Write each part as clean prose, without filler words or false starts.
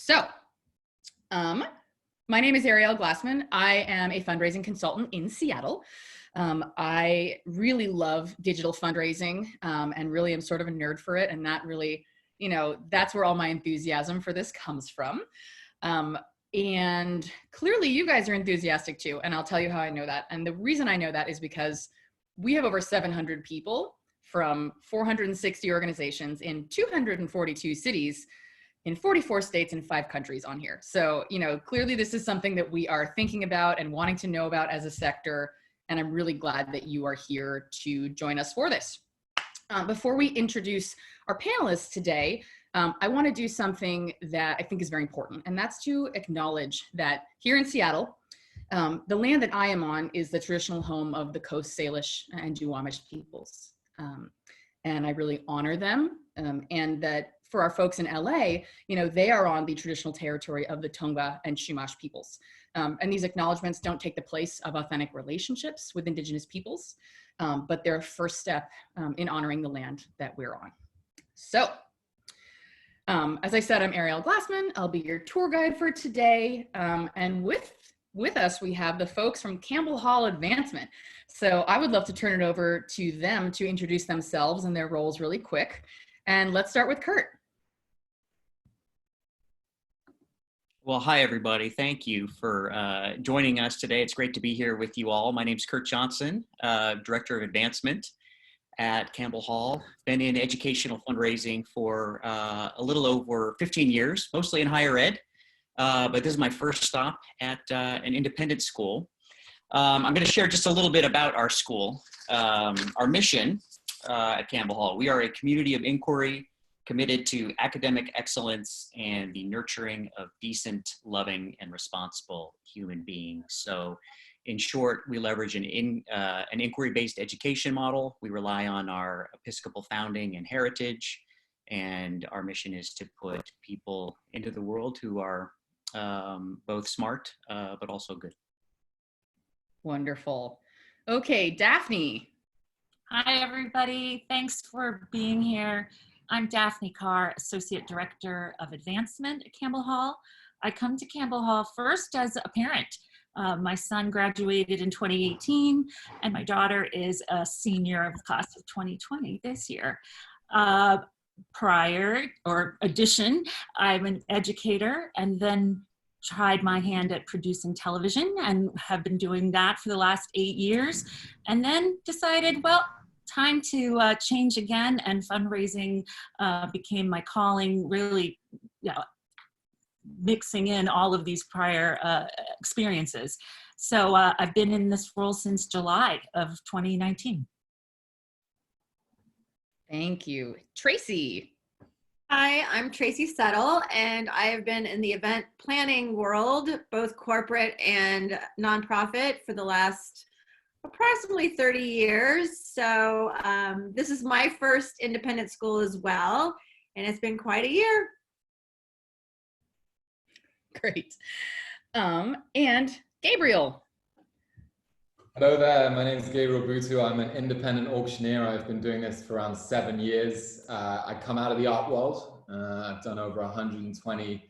So, my name is Ariel Glassman. I am a fundraising consultant in Seattle. I really love digital fundraising and really am sort of a nerd for it. And that really, that's where all my enthusiasm for this comes from. And clearly you guys are enthusiastic too. And I'll tell you how I know that. And the reason I know that is because we have over 700 people from 460 organizations in 242 cities in 44 states and 5 countries on here. So, clearly this is something that we are thinking about and wanting to know about as a sector. And I'm really glad that you are here to join us for this. Before we introduce our panelists today, I want to do something that I think is very important, and that's to acknowledge that here in Seattle, the land that I am on is the traditional home of the Coast Salish and Duwamish peoples. And I really honor them, and that for our folks in LA, they are on the traditional territory of the Tongva and Chumash peoples. And these acknowledgements don't take the place of authentic relationships with Indigenous peoples, but they're a first step in honoring the land that we're on. So, as I said, I'm Ariel Glassman. I'll be your tour guide for today. And with us, we have the folks from Campbell Hall Advancement. So I would love to turn it over to them to introduce themselves and their roles really quick. And let's start with Kurt. Well, hi, everybody. Thank you for joining us today. It's great to be here with you all. My name is Kurt Johnson, Director of Advancement at Campbell Hall. Been in educational fundraising for a little over 15 years, mostly in higher ed. But this is my first stop at an independent school. I'm going to share just a little bit about our school. Our mission at Campbell Hall: we are a community of inquiry committed to academic excellence and the nurturing of decent, loving, and responsible human beings. So in short, we leverage an inquiry-based education model. We rely on our Episcopal founding and heritage, and our mission is to put people into the world who are both smart, but also good. Wonderful. Okay, Daphne. Hi, everybody. Thanks for being here. I'm Daphne Carr, Associate Director of Advancement at Campbell Hall. I come to Campbell Hall first as a parent. My son graduated in 2018, and my daughter is a senior of the class of 2020 this year. Addition, I'm an educator and then tried my hand at producing television and have been doing that for the last 8 years, and then decided, well, time to change again, and fundraising became my calling, really mixing in all of these prior experiences. So I've been in this role since July of 2019. Thank you. Tracy. Hi, I'm Tracy Settle, and I have been in the event planning world, both corporate and nonprofit, for the last approximately 30 years. So this is my first independent school as well, and it's been quite a year. Great. And Gabriel. Hello there, my name is Gabriel Butu. I'm an independent auctioneer. I've been doing this for around 7 years. I come out of the art world. I've done over 120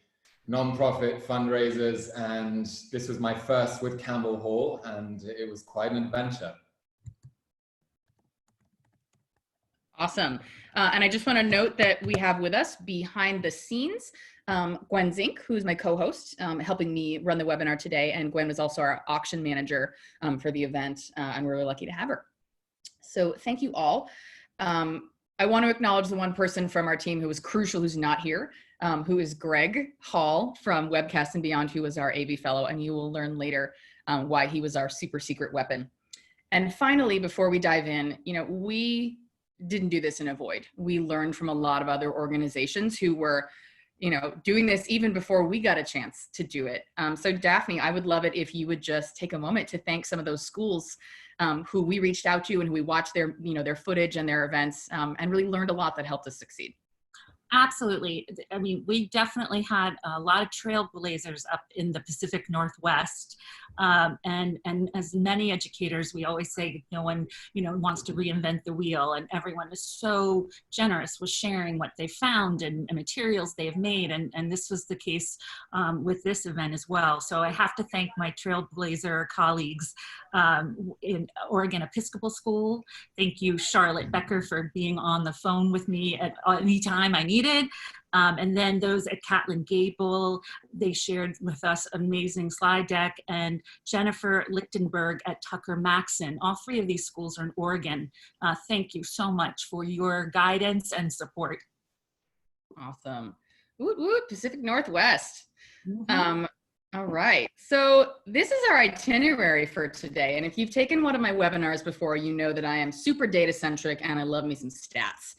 nonprofit fundraisers, and this was my first with Campbell Hall, and it was quite an adventure. Awesome. And I just want to note that we have with us behind the scenes Gwen Zink, who's my co-host, helping me run the webinar today. And Gwen was also our auction manager for the event, and we're really lucky to have her. So thank you all. I want to acknowledge the one person from our team who was crucial, who's not here, who is Greg Hall from Webcast and Beyond, who was our AV fellow, and you will learn later why he was our super secret weapon. And finally, before we dive in, we didn't do this in a void. We learned from a lot of other organizations who were doing this even before we got a chance to do it. So Daphne, I would love it if you would just take a moment to thank some of those schools who we reached out to and who we watched their, their footage and their events and really learned a lot that helped us succeed. Absolutely. I mean, we definitely had a lot of trailblazers up in the Pacific Northwest. And as many educators, we always say no one, wants to reinvent the wheel, and everyone is so generous with sharing what they found and materials they have made. And this was the case with this event as well. So I have to thank my trailblazer colleagues in Oregon Episcopal School. Thank you, Charlotte Becker, for being on the phone with me at any time I needed. And then those at Catlin Gable, they shared with us amazing slide deck, and Jennifer Lichtenberg at Tucker Maxon. All three of these schools are in Oregon. Thank you so much for your guidance and support. Awesome. Woot woot, Pacific Northwest. Mm-hmm. All right, so this is our itinerary for today. And if you've taken one of my webinars before, you know that I am super data centric and I love me some stats.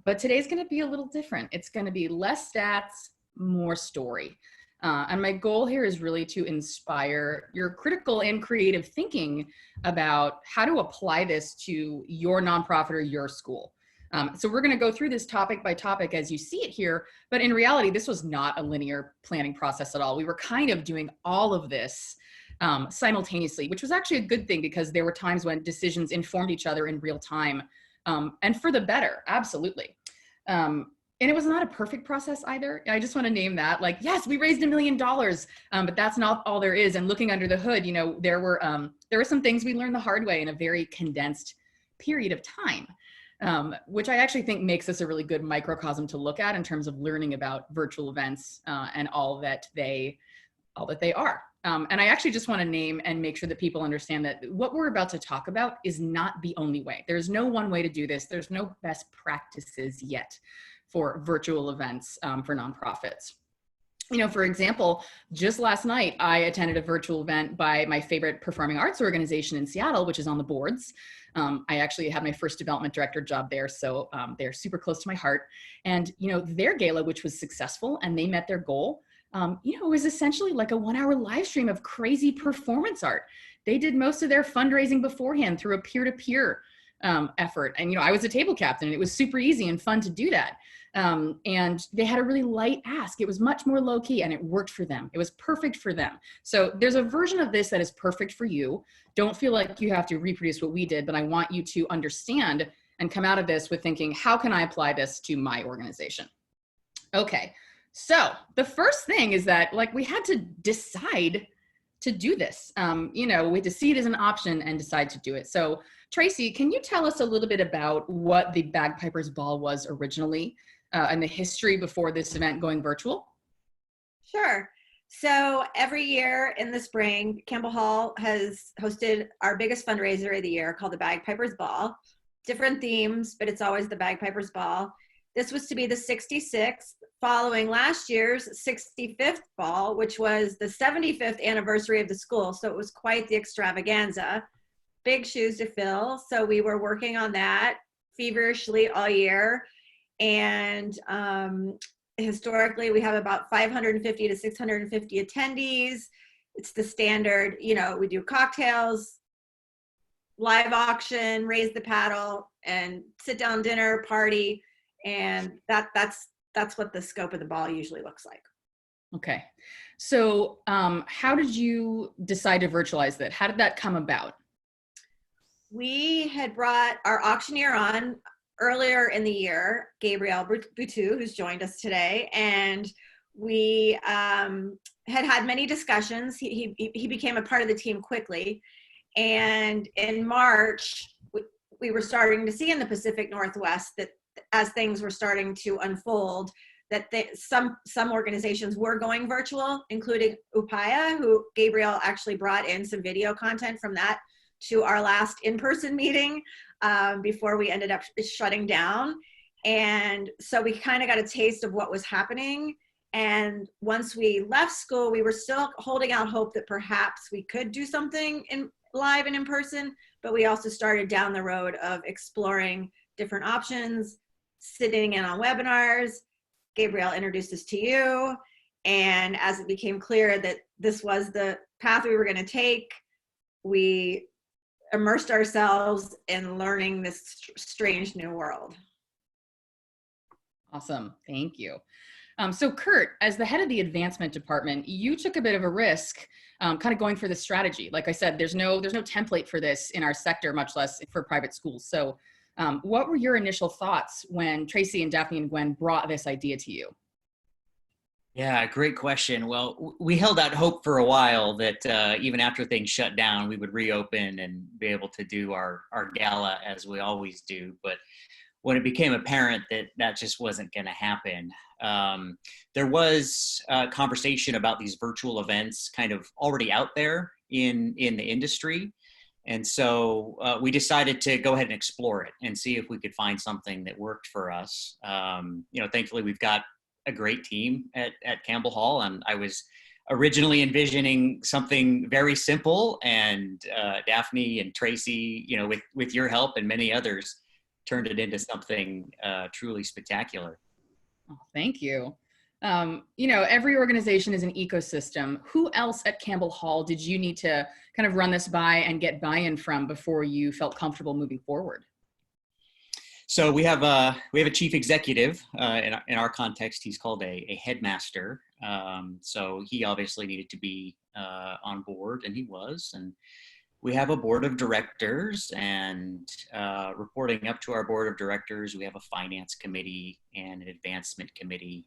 But today's going to be a little different. It's going to be less stats, more story. And my goal here is really to inspire your critical and creative thinking about how to apply this to your nonprofit or your school. So we're going to go through this topic by topic as you see it here, but in reality, this was not a linear planning process at all. We were kind of doing all of this simultaneously, which was actually a good thing because there were times when decisions informed each other in real time, and for the better, absolutely. And it was not a perfect process either. I just want to name that, like, yes, we raised $1 million, but that's not all there is. And looking under the hood, there were some things we learned the hard way in a very condensed period of time. Which I actually think makes this a really good microcosm to look at in terms of learning about virtual events and all that they are. And I actually just want to name and make sure that people understand that what we're about to talk about is not the only way. There's no one way to do this. There's no best practices yet for virtual events for nonprofits. For example, just last night, I attended a virtual event by my favorite performing arts organization in Seattle, which is on the boards. I actually had my first development director job there, so they're super close to my heart. And, their gala, which was successful and they met their goal, it was essentially like a 1-hour live stream of crazy performance art. They did most of their fundraising beforehand through a peer-to-peer effort. And, I was a table captain and it was super easy and fun to do that. And they had a really light ask. It was much more low key and it worked for them. It was perfect for them. So there's a version of this that is perfect for you. Don't feel like you have to reproduce what we did, but I want you to understand and come out of this with thinking, how can I apply this to my organization? Okay. So the first thing is that we had to decide to do this. We had to see it as an option and decide to do it. So Tracy, can you tell us a little bit about what the Bagpipers Ball was originally and the history before this event going virtual? Sure. So every year in the spring, Campbell Hall has hosted our biggest fundraiser of the year called the Bagpipers Ball. Different themes, but it's always the Bagpipers Ball. This was to be the 66th, following last year's 65th ball, which was the 75th anniversary of the school. So it was quite the extravaganza. Big shoes to fill. So we were working on that feverishly all year. And historically, we have about 550 to 650 attendees. It's the standard, we do cocktails, live auction, raise the paddle, and sit down dinner, party. And that's what the scope of the ball usually looks like. Okay. So how did you decide to virtualize that? How did that come about? We had brought our auctioneer on earlier in the year, Gabriel Boutou, who's joined us today, and we had many discussions. He became a part of the team quickly, and in March, we were starting to see in the Pacific Northwest that as things were starting to unfold, that some organizations were going virtual, including Upaya, who Gabriel actually brought in some video content from that to our last in-person meeting before we ended up shutting down. And so we kind of got a taste of what was happening. And once we left school, we were still holding out hope that perhaps we could do something live and in person, but we also started down the road of exploring different options, sitting in on webinars. Gabriel introduced us to you. And as it became clear that this was the path we were going to take, we immersed ourselves in learning this strange new world. Awesome. Thank you. So Kurt, as the head of the advancement department, you took a bit of a risk kind of going for this strategy. Like I said, there's no template for this in our sector, much less for private schools. So what were your initial thoughts when Tracy and Daphne and Gwen brought this idea to you? Yeah, great question. Well, we held out hope for a while that even after things shut down, we would reopen and be able to do our gala as we always do. But when it became apparent that that just wasn't going to happen, there was a conversation about these virtual events kind of already out there in the industry. And so we decided to go ahead and explore it and see if we could find something that worked for us. Thankfully, we've got a great team at Campbell Hall, and I was originally envisioning something very simple, and Daphne and Tracy, with your help and many others, turned it into something truly spectacular. Oh, thank you. Every organization is an ecosystem. Who else at Campbell Hall did you need to kind of run this by and get buy-in from before you felt comfortable moving forward? So we have a chief executive. In our context, he's called a headmaster. So he obviously needed to be on board, and he was. And we have a board of directors, and reporting up to our board of directors, we have a finance committee and an advancement committee.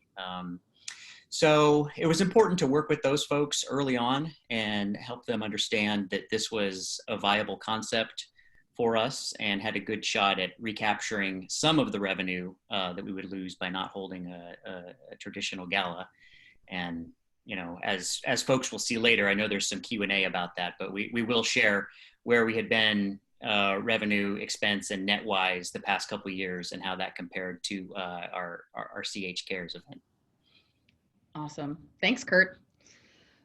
So it was important to work with those folks early on and help them understand that this was a viable concept for us and had a good shot at recapturing some of the revenue that we would lose by not holding a traditional gala. And as folks will see later, I know there's some Q&A about that, but we will share where we had been revenue, expense, and net wise the past couple of years and how that compared to our CH Cares event. Awesome. Thanks, Kurt.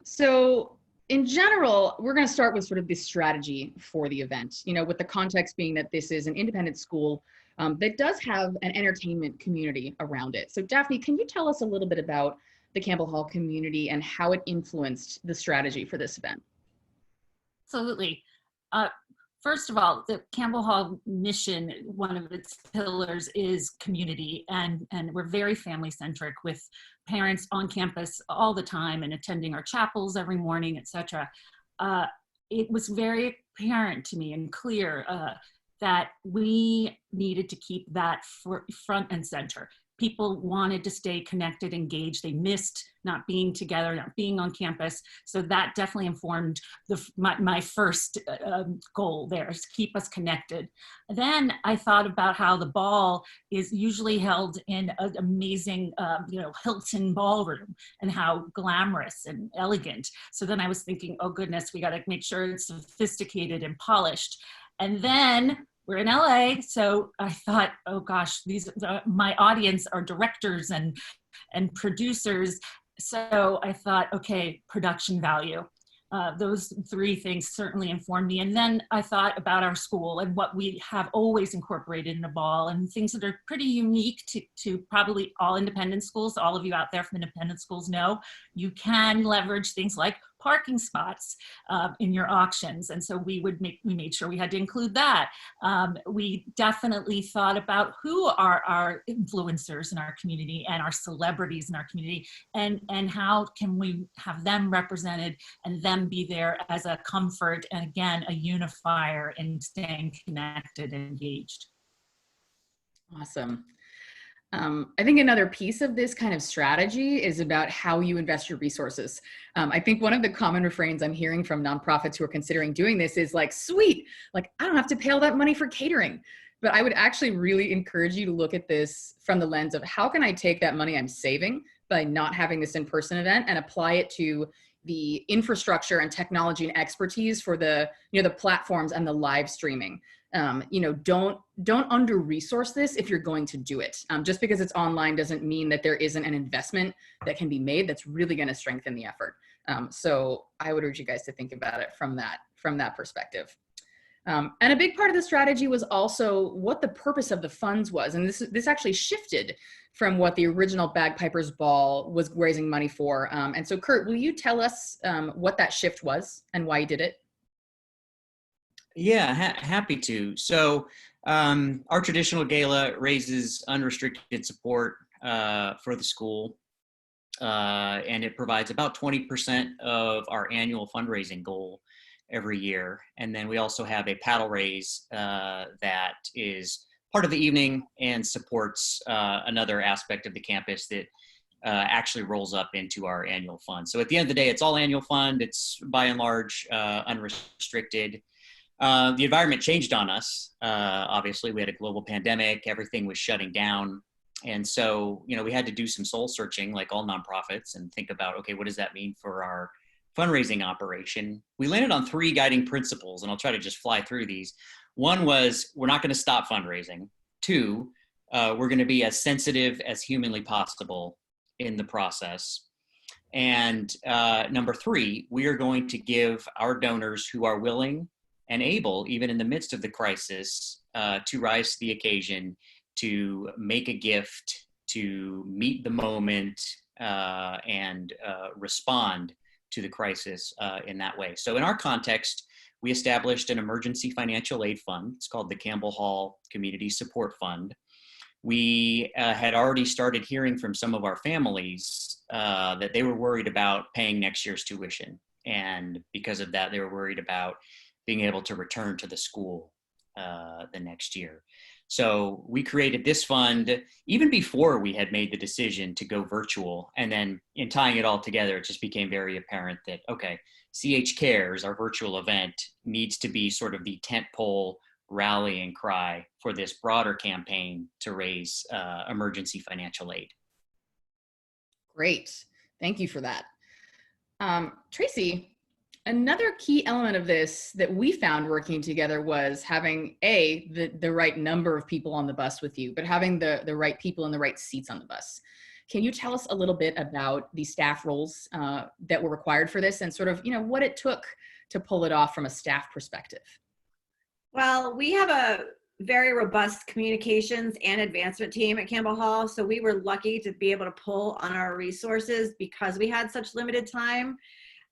So in general, we're going to start with sort of the strategy for the event, with the context being that this is an independent school that does have an entertainment community around it. So Daphne, can you tell us a little bit about the Campbell Hall community and how it influenced the strategy for this event? Absolutely. First of all, the Campbell Hall mission, one of its pillars is community, and we're very family centric with parents on campus all the time and attending our chapels every morning, etc. It was very apparent to me and clear that we needed to keep that front and center. People wanted to stay connected, engaged. They missed not being together, not being on campus. So that definitely informed my first goal there, is to keep us connected. Then I thought about how the ball is usually held in an amazing, Hilton ballroom, and how glamorous and elegant. So then I was thinking, oh goodness, we got to make sure it's sophisticated and polished. And then we're in LA, so I thought, oh gosh, my audience are directors and producers. So I thought, okay, production value. Those three things certainly informed me. And then I thought about our school and what we have always incorporated in the ball, and things that are pretty unique to probably all independent schools. All of you out there from independent schools know you can leverage things like parking spots in your auctions. And so we made sure we had to include that. We definitely thought about who are our influencers in our community and our celebrities in our community, and how can we have them represented and them be there as a comfort and, again, a unifier in staying connected and engaged. Awesome. I think another piece of this kind of strategy is about how you invest your resources. I think one of the common refrains I'm hearing from nonprofits who are considering doing this is like, sweet, like I don't have to pay all that money for catering. But I would actually really encourage you to look at this from the lens of how can I take that money I'm saving by not having this in-person event and apply it to the infrastructure and technology and expertise for the platforms and the live streaming. Don't under-resource this if you're going to do it. Just because it's online doesn't mean that there isn't an investment that can be made that's really going to strengthen the effort. So I would urge you guys to think about it from that perspective. And a big part of the strategy was also what the purpose of the funds was. And this actually shifted from what the original Bagpipers Ball was raising money for. And so Kurt, will you tell us what that shift was and why you did it? Yeah, happy to. So our traditional gala raises unrestricted support for the school, and it provides about 20% of our annual fundraising goal every year. And then we also have a paddle raise that is part of the evening and supports another aspect of the campus that actually rolls up into our annual fund. So at the end of the day, it's all annual fund. It's by and large unrestricted. The environment changed on us. Obviously, we had a global pandemic. Everything was shutting down. And so, we had to do some soul searching like all nonprofits and think about, okay, what does that mean for our fundraising operation? We landed on 3 guiding principles, and I'll try to just fly through these. One was, we're not going to stop fundraising. 2, we're going to be as sensitive as humanly possible in the process. And number 3, we are going to give our donors who are willing and able, even in the midst of the crisis, to rise to the occasion, to make a gift, to meet the moment, and respond to the crisis in that way. So in our context, we established an emergency financial aid fund. It's called the Campbell Hall Community Support Fund. We had already started hearing from some of our families that they were worried about paying next year's tuition. And because of that, they were worried about being able to return to the school the next year. So we created this fund even before we had made the decision to go virtual. And then in tying it all together, it just became very apparent that, okay, CH Cares, our virtual event, needs to be sort of the tentpole rallying cry for this broader campaign to raise emergency financial aid. Great. Thank you for that. Tracy, another key element of this that we found working together was having the right number of people on the bus with you, but having the right people in the right seats on the bus. Can you tell us a little bit about the staff roles that were required for this and sort of, what it took to pull it off from a staff perspective? Well, we have a very robust communications and advancement team at Campbell Hall. So we were lucky to be able to pull on our resources because we had such limited time.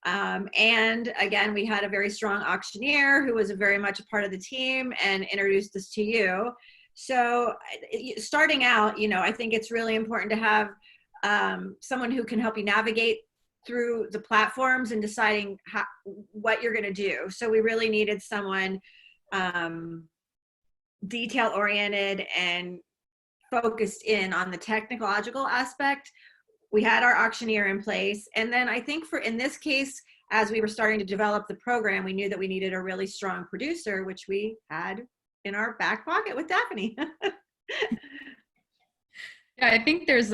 And again, we had a very strong auctioneer who was very much a part of the team and introduced us to you. So starting out, I think it's really important to have someone who can help you navigate through the platforms and deciding what you're going to do. So we really needed someone detail oriented and focused in on the technological aspect. We had our auctioneer in place. And then I think in this case, as we were starting to develop the program, we knew that we needed a really strong producer, which we had in our back pocket with Daphne. Yeah, I think there's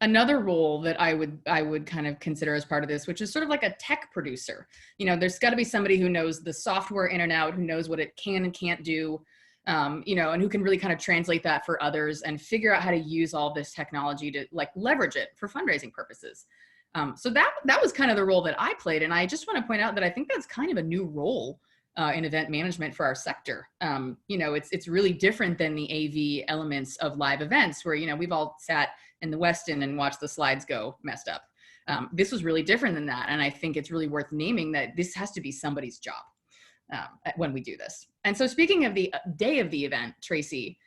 another role that I would kind of consider as part of this, which is sort of like a tech producer. There's got to be somebody who knows the software in and out, who knows what it can and can't do, and who can really kind of translate that for others and figure out how to use all this technology to leverage it for fundraising purposes. So that was kind of the role that I played. And I just want to point out that I think that's kind of a new role in event management for our sector. It's really different than the AV elements of live events where, we've all sat in the Westin and watched the slides go messed up. This was really different than that. And I think it's really worth naming that this has to be somebody's job when we do this. And so speaking of the day of the event, Tracy,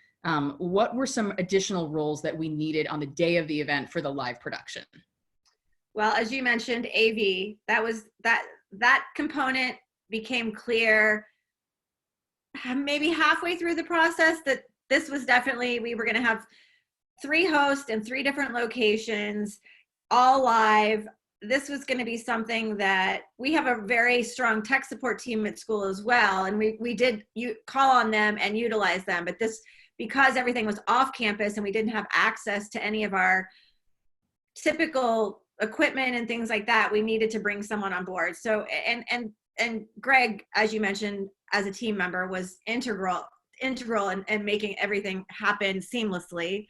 what were some additional roles that we needed on the day of the event for the live production? Well, as you mentioned, AV, that component became clear maybe halfway through the process that this was definitely, we were going to have 3 hosts in 3 different locations, all live. This was going to be something that we have a very strong tech support team at school as well. And we did call on them and utilize them, but because everything was off campus and we didn't have access to any of our typical equipment and things like that, we needed to bring someone on board. So, and Greg, as you mentioned, as a team member, was integral in making everything happen seamlessly.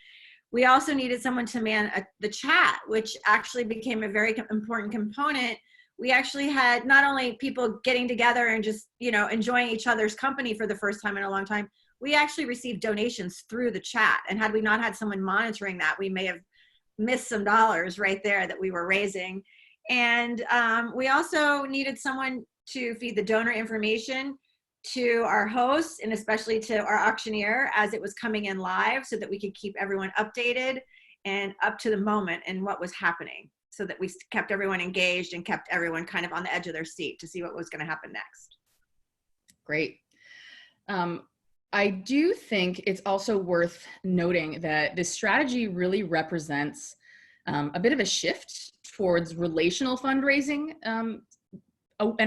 We also needed someone to man the chat, which actually became a very important component. We actually had not only people getting together and just, enjoying each other's company for the first time in a long time, we actually received donations through the chat. And had we not had someone monitoring that, we may have missed some dollars right there that we were raising. And we also needed someone to feed the donor information to our hosts and especially to our auctioneer as it was coming in live so that we could keep everyone updated and up to the moment and what was happening, so that we kept everyone engaged and kept everyone kind of on the edge of their seat to see what was going to happen next. Great. I do think it's also worth noting that this strategy really represents a bit of a shift towards relational fundraising and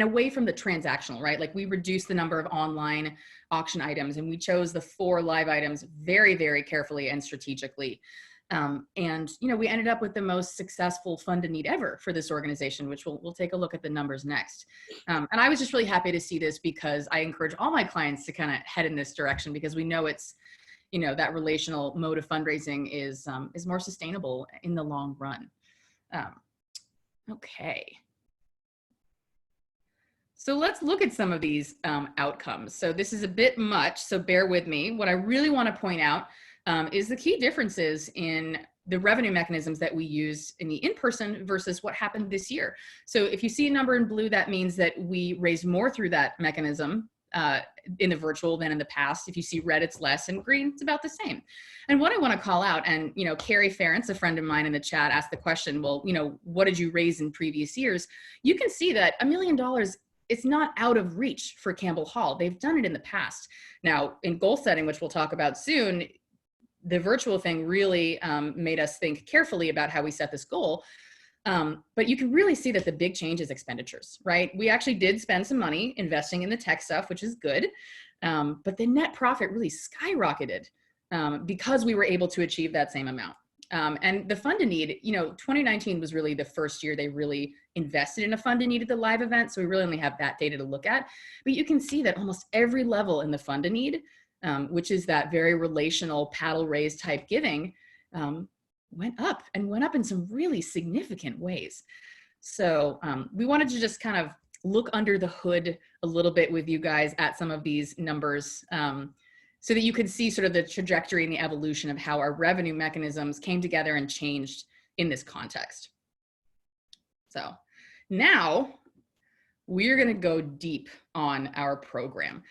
away from the transactional, right? Like we reduced the number of online auction items and we chose the 4 live items very, very carefully and strategically. And, you know, we ended up with the most successful fund to need ever for this organization, which we'll take a look at the numbers next. And I was just really happy to see this because I encourage all my clients to kind of head in this direction, because we know it's, you know, that relational mode of fundraising is more sustainable in the long run. Okay. So let's look at some of these outcomes. So this is a bit much, so bear with me. What I really want to point out is the key differences in the revenue mechanisms that we use in the in-person versus what happened this year. So if you see a number in blue, that means that we raised more through that mechanism in the virtual than in the past. If you see red, it's less, and green, it's about the same. And what I want to call out, and you know, Carrie Ferentz, a friend of mine in the chat, asked the question, well, you know, what did you raise in previous years? You can see that $1 million, it's not out of reach for Campbell Hall. They've done it in the past. Now, in goal setting, which we'll talk about soon, the virtual thing really made us think carefully about how we set this goal. But you can really see that the big change is expenditures, right? We actually did spend some money investing in the tech stuff, which is good. But the net profit really skyrocketed because we were able to achieve that same amount. And the fund to need, you know, 2019 was really the first year they really invested in a fund to need at the live event. So we really only have that data to look at. But you can see that almost every level in the fund to need, which is that very relational paddle raise type giving, went up in some really significant ways. So we wanted to just kind of look under the hood a little bit with you guys at some of these numbers so that you could see sort of the trajectory and the evolution of how our revenue mechanisms came together and changed in this context. So now we're going to go deep on our program.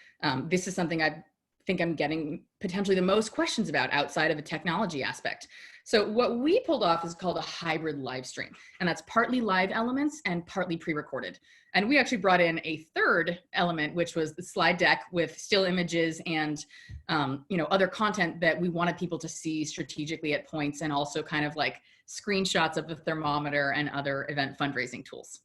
This is something I think I'm getting potentially the most questions about outside of the technology aspect. So what we pulled off is called a hybrid live stream, and that's partly live elements and partly pre-recorded. And we actually brought in a third element, which was the slide deck with still images and you know, other content that we wanted people to see strategically at points, and also kind of like screenshots of the thermometer and other event fundraising tools.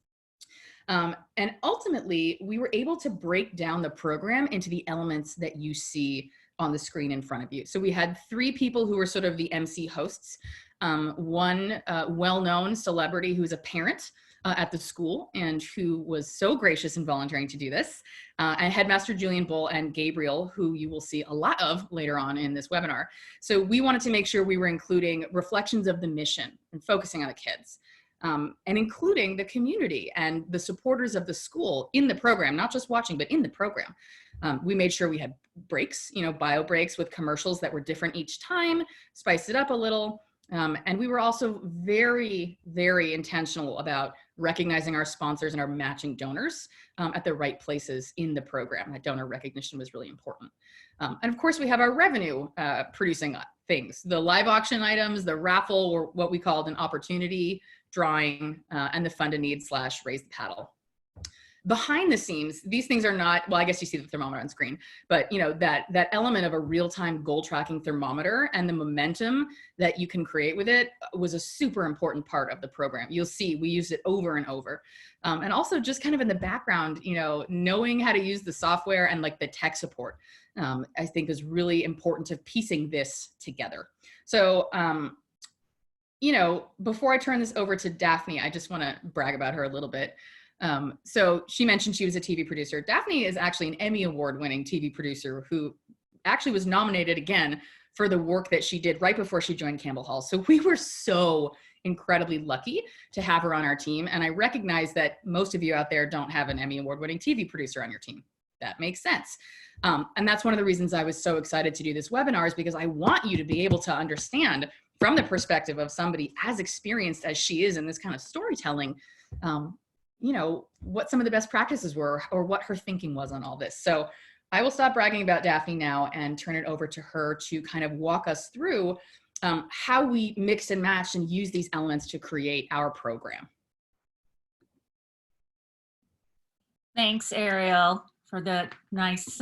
And ultimately, we were able to break down the program into the elements that you see on the screen in front of you. So we had 3 people who were sort of the MC hosts. One well-known celebrity who's a parent at the school and who was so gracious in volunteering to do this, and Headmaster Julian Bull and Gabriel, who you will see a lot of later on in this webinar. So we wanted to make sure we were including reflections of the mission and focusing on the kids. And including the community and the supporters of the school in the program, not just watching, but in the program. We made sure we had breaks, you know, bio breaks with commercials that were different each time, spiced it up a little. And we were also very, very intentional about recognizing our sponsors and our matching donors at the right places in the program. That donor recognition was really important. And of course, we have our revenue producing things, the live auction items, the raffle, or what we called an opportunity drawing, and the fund to need / raise the paddle. Behind the scenes, these things are not, well, I guess you see the thermometer on screen, but you know, that element of a real-time goal tracking thermometer and the momentum that you can create with it was a super important part of the program. You'll see we used it over and over. And also just kind of in the background, you know, knowing how to use the software and like the tech support, I think is really important to piecing this together. So, you know, before I turn this over to Daphne, I just want to brag about her a little bit. So she mentioned she was a TV producer. Daphne is actually an Emmy Award-winning TV producer who actually was nominated again for the work that she did right before she joined Campbell Hall. So we were so incredibly lucky to have her on our team. And I recognize that most of you out there don't have an Emmy Award-winning TV producer on your team. That makes sense. And that's one of the reasons I was so excited to do this webinar, is because I want you to be able to understand from the perspective of somebody as experienced as she is in this kind of storytelling, you know, what some of the best practices were or what her thinking was on all this. So I will stop bragging about Daphne now and turn it over to her to kind of walk us through how we mix and match and use these elements to create our program. Thanks, Ariel, for the nice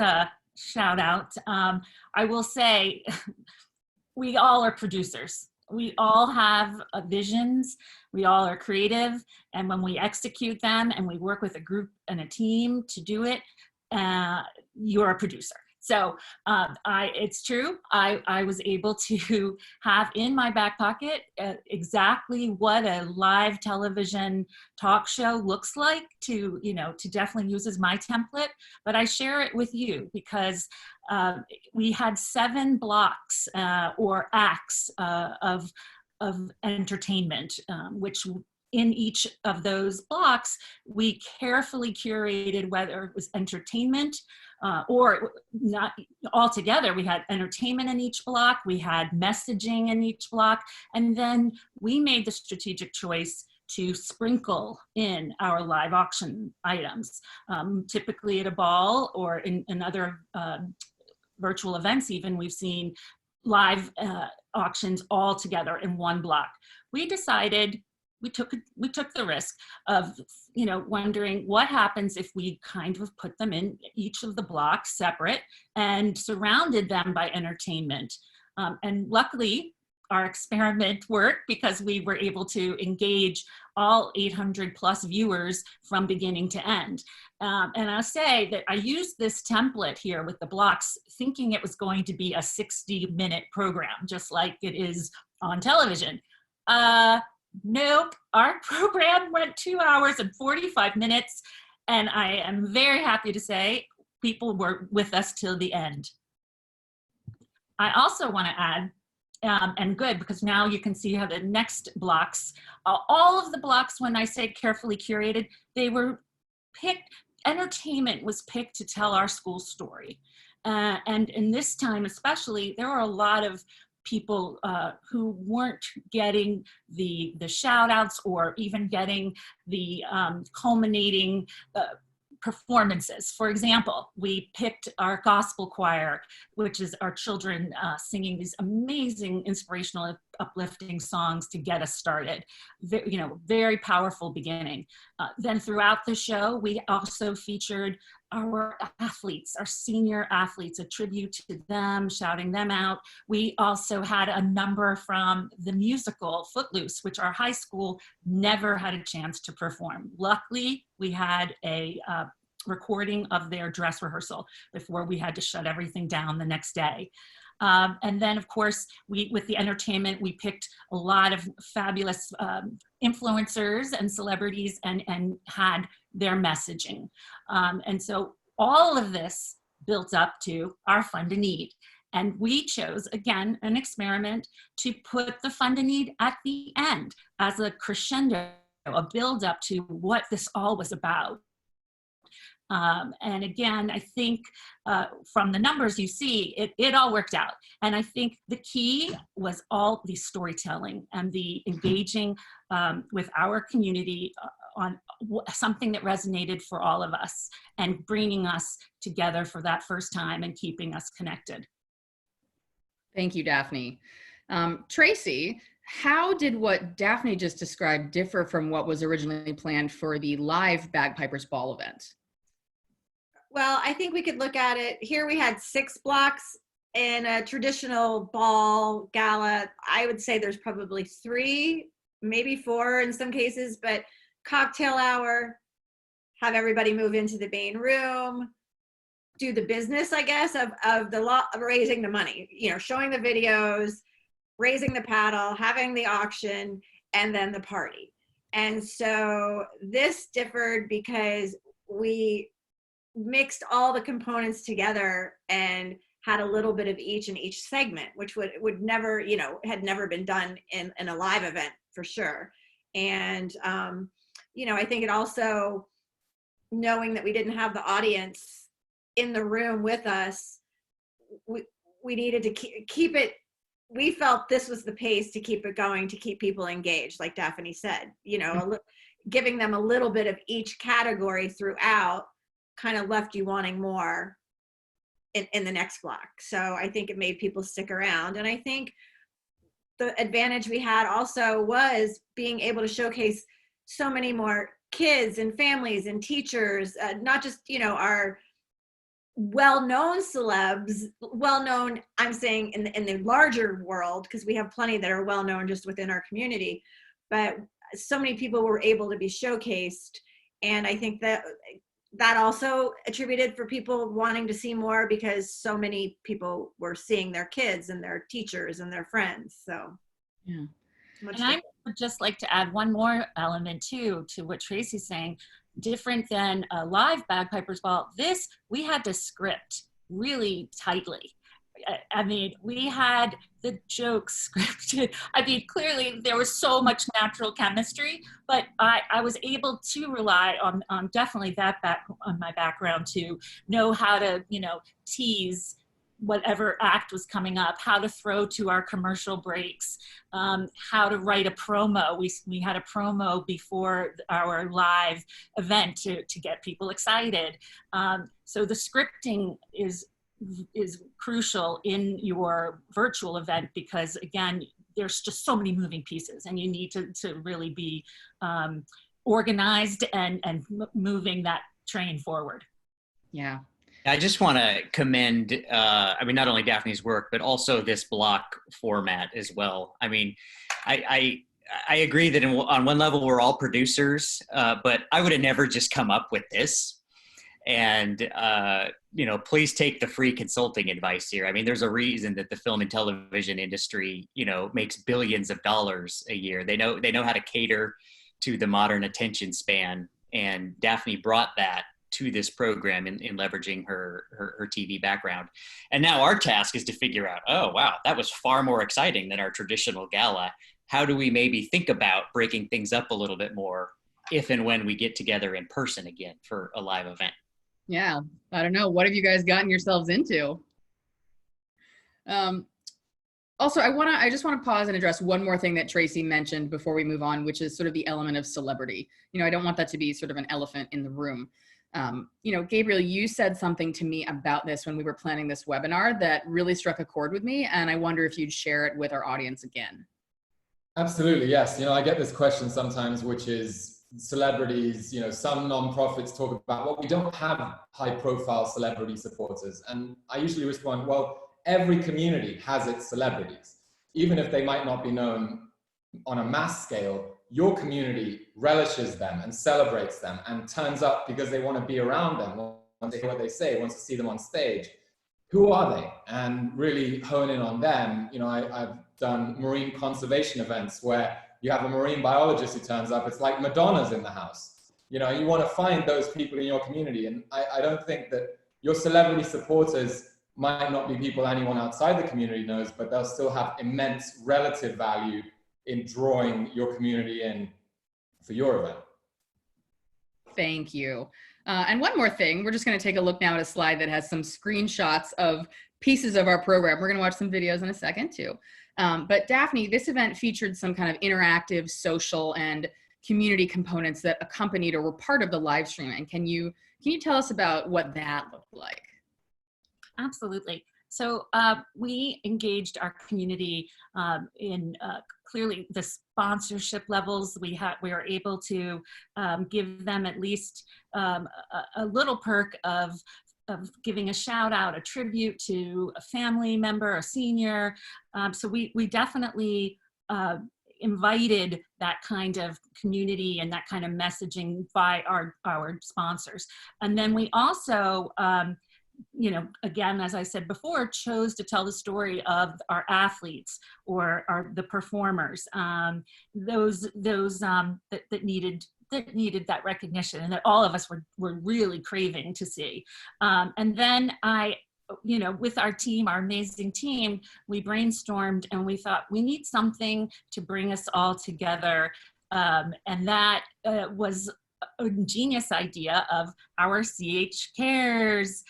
shout out. I will say, we all are producers. We all have visions. We all are creative. And when we execute them and we work with a group and a team to do it, you're a producer. So it's true. I was able to have in my back pocket exactly what a live television talk show looks like to definitely use as my template, but I share it with you because we had 7 blocks or acts of entertainment, which in each of those blocks, we carefully curated whether it was entertainment or not altogether. We had entertainment in each block, we had messaging in each block, and then we made the strategic choice to sprinkle in our live auction items. Typically at a ball or in other virtual events even, we've seen live auctions all together in one block. We decided, we took the risk of wondering what happens if we kind of put them in each of the blocks separate and surrounded them by entertainment. And luckily our experiment worked because we were able to engage all 800 plus viewers from beginning to end. And I'll say that I used this template here with the blocks thinking it was going to be a 60-minute program, just like it is on television. Nope, our program went 2 hours and 45 minutes, and I am very happy to say people were with us till the end. I also want to add, and good, because now you can see how the next blocks, all of the blocks, when I say carefully curated, they were picked, entertainment was picked to tell our school story. And in this time especially, there were a lot of people who weren't getting the shout outs or even getting the culminating performances. For example, we picked our gospel choir, which is our children singing these amazing, inspirational, uplifting songs to get us started. Very powerful beginning. Then throughout the show, we also featured our athletes, our senior athletes, a tribute to them, shouting them out. We also had a number from the musical Footloose, which our high school never had a chance to perform. Luckily, we had a recording of their dress rehearsal before we had to shut everything down the next day. And then, of course, with the entertainment, we picked a lot of fabulous influencers and celebrities and had their messaging. And so all of this built up to our Fund a Need. And we chose, again, an experiment to put the Fund a Need at the end as a crescendo, a build up to what this all was about. And again, I think from the numbers you see, it all worked out. And I think the key was all the storytelling and the engaging with our community on something that resonated for all of us and bringing us together for that first time and keeping us connected. Thank you, Daphne. Tracy, how did what Daphne just described differ from what was originally planned for the live Bagpipers Ball event? Well, I think we could look at it. Here we had 6 blocks in a traditional ball gala. I would say there's probably 3, maybe 4 in some cases, but cocktail hour, have everybody move into the main room, do the business, I guess, of raising the money, showing the videos, raising the paddle, having the auction, and then the party. And so this differed because we mixed all the components together and had a little bit of each in each segment, which would never, had never been done in a live event for sure. And, I think it also, knowing that we didn't have the audience in the room with us, we needed to keep it, we felt this was the pace to keep it going, to keep people engaged, like Daphne said, giving them a little bit of each category throughout kind of left you wanting more in the next block. So I think it made people stick around. And I think the advantage we had also was being able to showcase so many more kids and families and teachers, not just, you know, our well-known celebs, well-known, I'm saying in the larger world, because we have plenty that are well-known just within our community, but so many people were able to be showcased. And I think that also attributed for people wanting to see more, because so many people were seeing their kids and their teachers and their friends. So Yeah. And I would just like to add one more element too to what Tracy's saying. Different than a live Bagpipers Ball, this we had to script really tightly. I mean, we had the jokes scripted. I mean, clearly there was so much natural chemistry, but I was able to rely on definitely on my background to know how to, you know, tease whatever act was coming up, how to throw to our commercial breaks, how to write a promo. We had a promo before our live event to get people excited. So the scripting is crucial in your virtual event, because again, there's just so many moving pieces and you need to really be organized and moving that train forward. Yeah. I just want to commend, I mean, not only Daphne's work, but also this block format as well. I mean, I agree that on one level we're all producers, but I would have never just come up with this. And, you know, please take the free consulting advice here. I mean, there's a reason that the film and television industry, you know, makes billions of dollars a year. They know how to cater to the modern attention span. And Daphne brought that to this program in leveraging her TV background. And now our task is to figure out, oh, wow, that was far more exciting than our traditional gala. How do we maybe think about breaking things up a little bit more if and when we get together in person again for a live event? Yeah, I don't know. What have you guys gotten yourselves into? Also, I just want to pause and address one more thing that Tracy mentioned before we move on, which is sort of the element of celebrity. You know, I don't want that to be sort of an elephant in the room. You know, Gabriel, you said something to me about this when we were planning this webinar that really struck a chord with me, and I wonder if you'd share it with our audience again. Absolutely, yes. You know, I get this question sometimes, which is celebrities, you know, some nonprofits talk about, well, we don't have high profile celebrity supporters. And I usually respond, well, every community has its celebrities. Even if they might not be known on a mass scale, your community relishes them and celebrates them and turns up because they want to be around them, wants to hear what they say, wants to see them on stage. Who are they? And really hone in on them. You know, I've done marine conservation events where you have a marine biologist who turns up. It's like Madonna's in the house. You know, you want to find those people in your community. And I don't think that your celebrity supporters might not be people anyone outside the community knows, but they'll still have immense relative value in drawing your community in for your event. Thank you. And one more thing, we're just going to take a look now at a slide that has some screenshots of pieces of our program. We're going to watch some videos in a second too. But Daphne, this event featured some kind of interactive social and community components that accompanied or were part of the live stream. And can you tell us about what that looked like? Absolutely. So we engaged our community in clearly the sponsorship levels. We were able to give them at least a little perk of giving a shout out, a tribute to a family member, a senior. So we definitely invited that kind of community and that kind of messaging by our sponsors. And then we also, you know, again, as I said before, chose to tell the story of our athletes or the performers, those that needed that recognition and that all of us were really craving to see. And then you know, with our team, our amazing team, we brainstormed and we thought we need something to bring us all together. And that was a ingenious idea of our CH Cares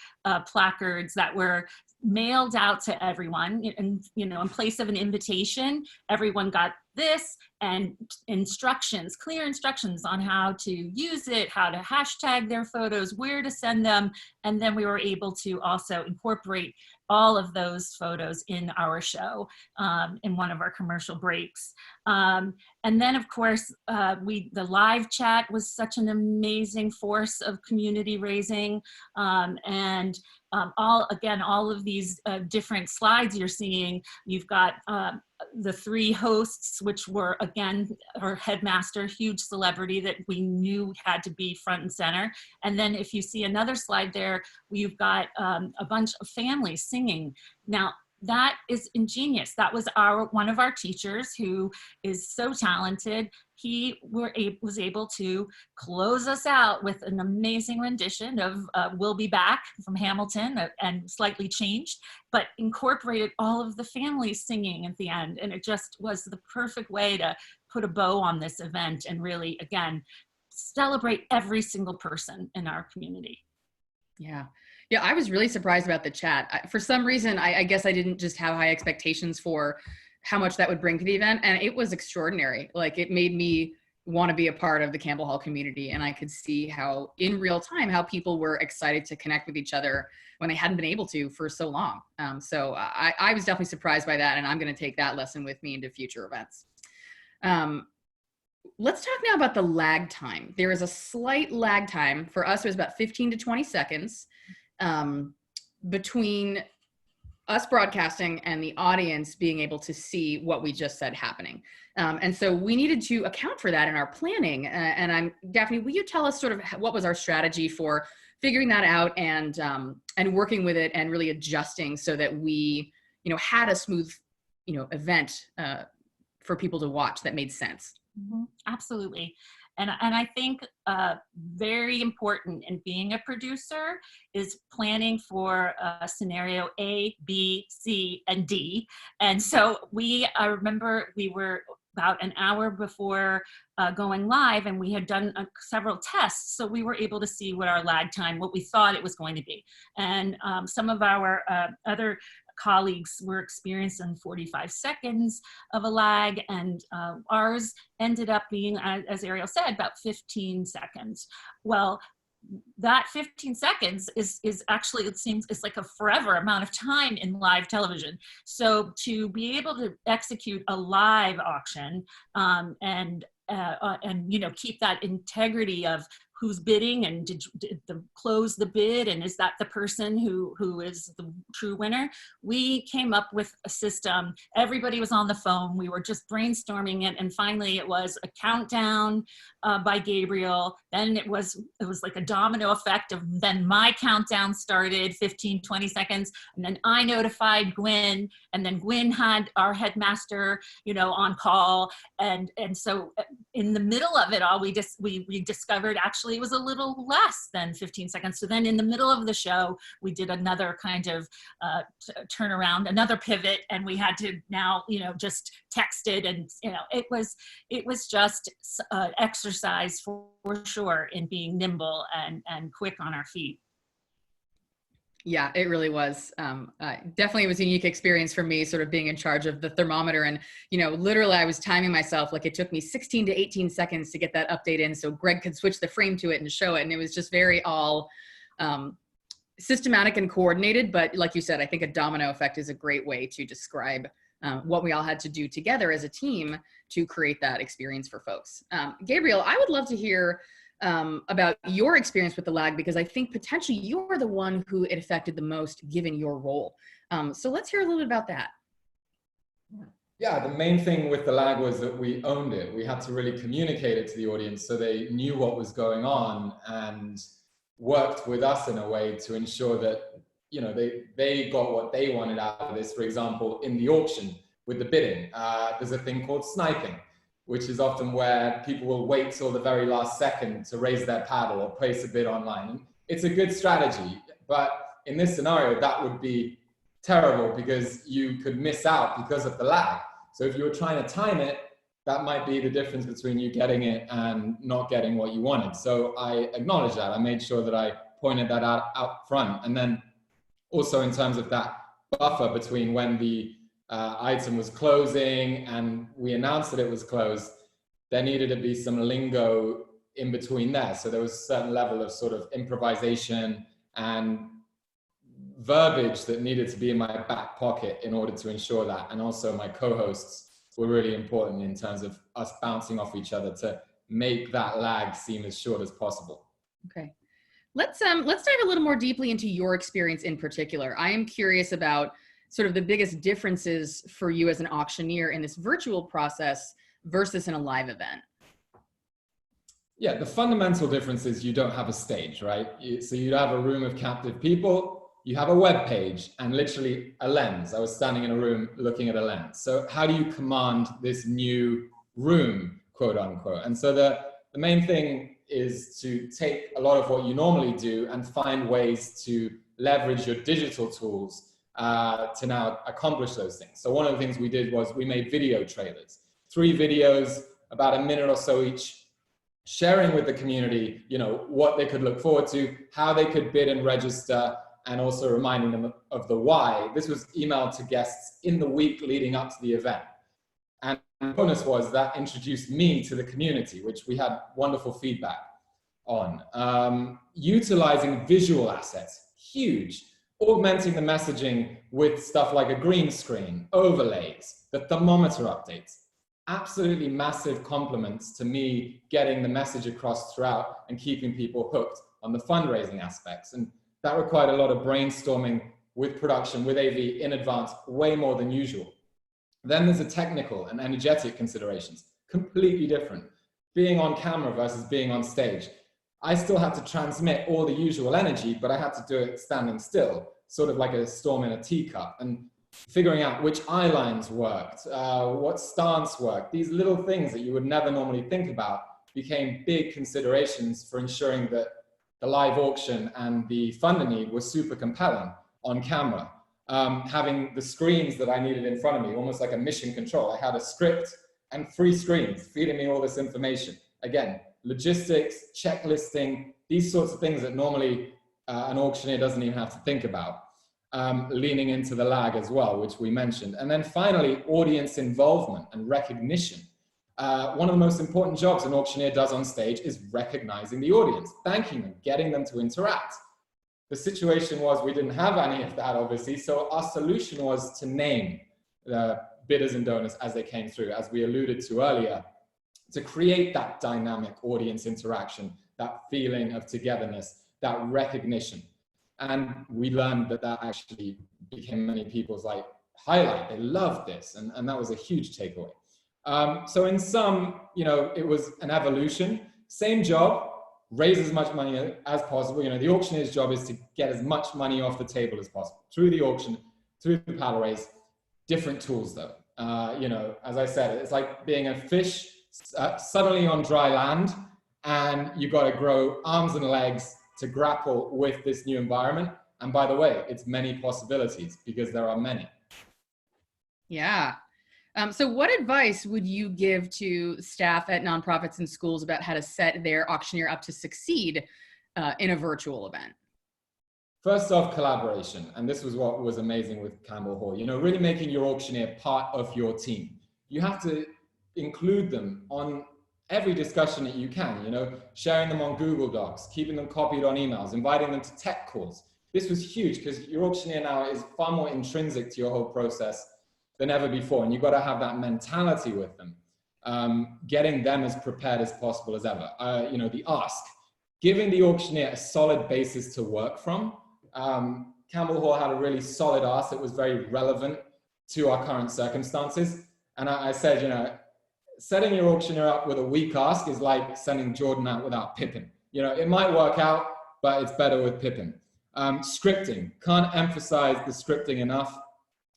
placards that were mailed out to everyone, and you know, in place of an invitation, everyone got this and instructions, clear instructions on how to use it, how to hashtag their photos, where to send them, and then we were able to also incorporate all of those photos in our show in one of our commercial breaks. And then, of course, the live chat was such an amazing force of community raising. All of these different slides you're seeing, you've got the 3 hosts, which were, again, our headmaster, huge celebrity that we knew had to be front and center. And then if you see another slide there, you've got a bunch of families singing. Now, that is ingenious. That was one of our teachers who is so talented. He was able to close us out with an amazing rendition of We'll Be Back from Hamilton, and slightly changed, but incorporated all of the families singing at the end. And it just was the perfect way to put a bow on this event and really, again, celebrate every single person in our community. Yeah. Yeah, I was really surprised about the chat. For some reason, I guess I didn't just have high expectations for how much that would bring to the event. And it was extraordinary. Like, it made me want to be a part of the Campbell Hall community. And I could see how, in real time, how people were excited to connect with each other when they hadn't been able to for so long. So I was definitely surprised by that. And I'm going to take that lesson with me into future events. Let's talk now about the lag time. There is a slight lag time. For us, it was about 15 to 20 seconds between us broadcasting and the audience being able to see what we just said happening. And so we needed to account for that in our planning. Daphne, will you tell us sort of what was our strategy for figuring that out and working with it and really adjusting so that we, had a smooth, event for people to watch that made sense? Mm-hmm. Absolutely. And I think very important in being a producer is planning for scenario A, B, C, and D. And so I remember we were about an hour before going live, and we had done several tests. So we were able to see what our lag time, what we thought it was going to be. And some of our other colleagues were experiencing 45 seconds of a lag, and ours ended up being, as Ariel said, about 15 seconds. Well, that 15 seconds is actually, it seems, it's like a forever amount of time in live television. So to be able to execute a live auction and keep that integrity of who's bidding and did close the bid, and is that the person who is the true winner? We came up with a system. Everybody was on the phone. We were just brainstorming it, and finally it was a countdown by Gabriel. Then it was like a domino effect of then my countdown started 15, 20 seconds, and then I notified Gwen, and then Gwen had our headmaster, on call, and so in the middle of it all, we discovered actually it was a little less than 15 seconds. So then in the middle of the show, we did another kind of turnaround, another pivot, and we had to now, just text it. And, it was just exercise for sure in being nimble and quick on our feet. Yeah, it really was. Definitely it was a unique experience for me, sort of being in charge of the thermometer. And, literally I was timing myself. Like, it took me 16 to 18 seconds to get that update in so Greg could switch the frame to it and show it. And it was just very all systematic and coordinated. But like you said, I think a domino effect is a great way to describe what we all had to do together as a team to create that experience for folks. Gabriel, I would love to hear about your experience with the lag, because I think potentially you're the one who it affected the most given your role. So let's hear a little bit about that. Yeah, the main thing with the lag was that we owned it. We had to really communicate it to the audience so they knew what was going on and worked with us in a way to ensure that, they got what they wanted out of this. For example, in the auction with the bidding, there's a thing called sniping, which is often where people will wait till the very last second to raise their paddle or place a bid online. And it's a good strategy, but in this scenario, that would be terrible because you could miss out because of the lag. So if you were trying to time it, that might be the difference between you getting it and not getting what you wanted. So I acknowledge that. I made sure that I pointed that out front. And then also in terms of that buffer between when the item was closing and we announced that it was closed, there needed to be some lingo in between there. So there was a certain level of sort of improvisation and verbiage that needed to be in my back pocket in order to ensure that. And also my co-hosts were really important in terms of us bouncing off each other to make that lag seem as short as possible. Okay. Let's dive a little more deeply into your experience in particular. I am curious about sort of the biggest differences for you as an auctioneer in this virtual process versus in a live event. Yeah, the fundamental difference is you don't have a stage, right? So you'd have a room of captive people, you have a web page and literally a lens. I was standing in a room looking at a lens. So how do you command this new room, quote unquote? And so the main thing is to take a lot of what you normally do and find ways to leverage your digital tools to now accomplish those things. So one of the things we did was we made video trailers, 3 videos, about a minute or so each, sharing with the community, you know, what they could look forward to, how they could bid and register, and also reminding them of the why. This was emailed to guests in the week leading up to the event. And the bonus was that introduced me to the community, which we had wonderful feedback on. Utilizing visual assets, huge. Augmenting the messaging with stuff like a green screen, overlays, the thermometer updates. Absolutely massive compliments to me getting the message across throughout and keeping people hooked on the fundraising aspects. And that required a lot of brainstorming with production, with AV in advance, way more than usual. Then there's the technical and energetic considerations, completely different. Being on camera versus being on stage. I still had to transmit all the usual energy, but I had to do it standing still, sort of like a storm in a teacup. And figuring out which eye lines worked, what stance worked, these little things that you would never normally think about became big considerations for ensuring that the live auction and the funder need were super compelling on camera. Having the screens that I needed in front of me, almost like a mission control. I had a script and 3 screens feeding me all this information. Again, logistics, checklisting, these sorts of things that normally an auctioneer doesn't even have to think about. Leaning into the lag as well, which we mentioned. And then finally, audience involvement and recognition. One of the most important jobs an auctioneer does on stage is recognizing the audience, thanking them, getting them to interact. The situation was we didn't have any of that, obviously, so our solution was to name the bidders and donors as they came through, as we alluded to earlier, to create that dynamic audience interaction, that feeling of togetherness, that recognition. And we learned that that actually became many people's like highlight. They loved this, and that was a huge takeaway. So in sum, you know, it was an evolution. Same job, raise as much money as possible. You know, the auctioneer's job is to get as much money off the table as possible through the auction, through the paddle race. Different tools though. You know, as I said, it's like being a fish suddenly on dry land, and you've got to grow arms and legs to grapple with this new environment. And by the way, it's many possibilities because there are many. Yeah. So what advice would you give to staff at nonprofits and schools about how to set their auctioneer up to succeed in a virtual event? First off, collaboration. And this was what was amazing with Campbell Hall. You know, really making your auctioneer part of your team. You have to include them on every discussion that you can, you know, sharing them on Google Docs, keeping them copied on emails, inviting them to tech calls. This was huge because your auctioneer now is far more intrinsic to your whole process than ever before. And you've got to have that mentality with them, getting them as prepared as possible as ever. You know, the ask, giving the auctioneer a solid basis to work from. Campbell Hall had a really solid ask that was very relevant to our current circumstances. And I said, you know, setting your auctioneer up with a weak ask is like sending Jordan out without Pippen. You know, it might work out, but it's better with Pippen. Scripting, can't emphasize the scripting enough.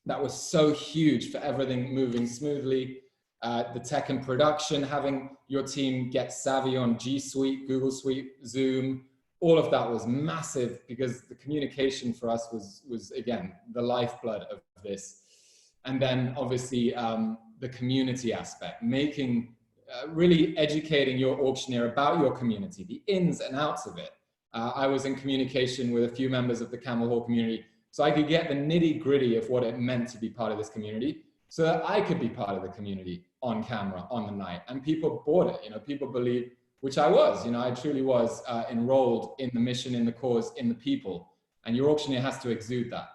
That was so huge for everything moving smoothly. The tech and production, having your team get savvy on G Suite, Google Suite, Zoom, all of that was massive because the communication for us was again, the lifeblood of this. And then obviously, the community aspect, making, really educating your auctioneer about your community, the ins and outs of it. I was in communication with a few members of the Campbell Hall community, so I could get the nitty gritty of what it meant to be part of this community, so that I could be part of the community on camera, on the night. And people bought it, you know, people believed, which I was, you know, I truly was enrolled in the mission, in the cause, in the people. And your auctioneer has to exude that.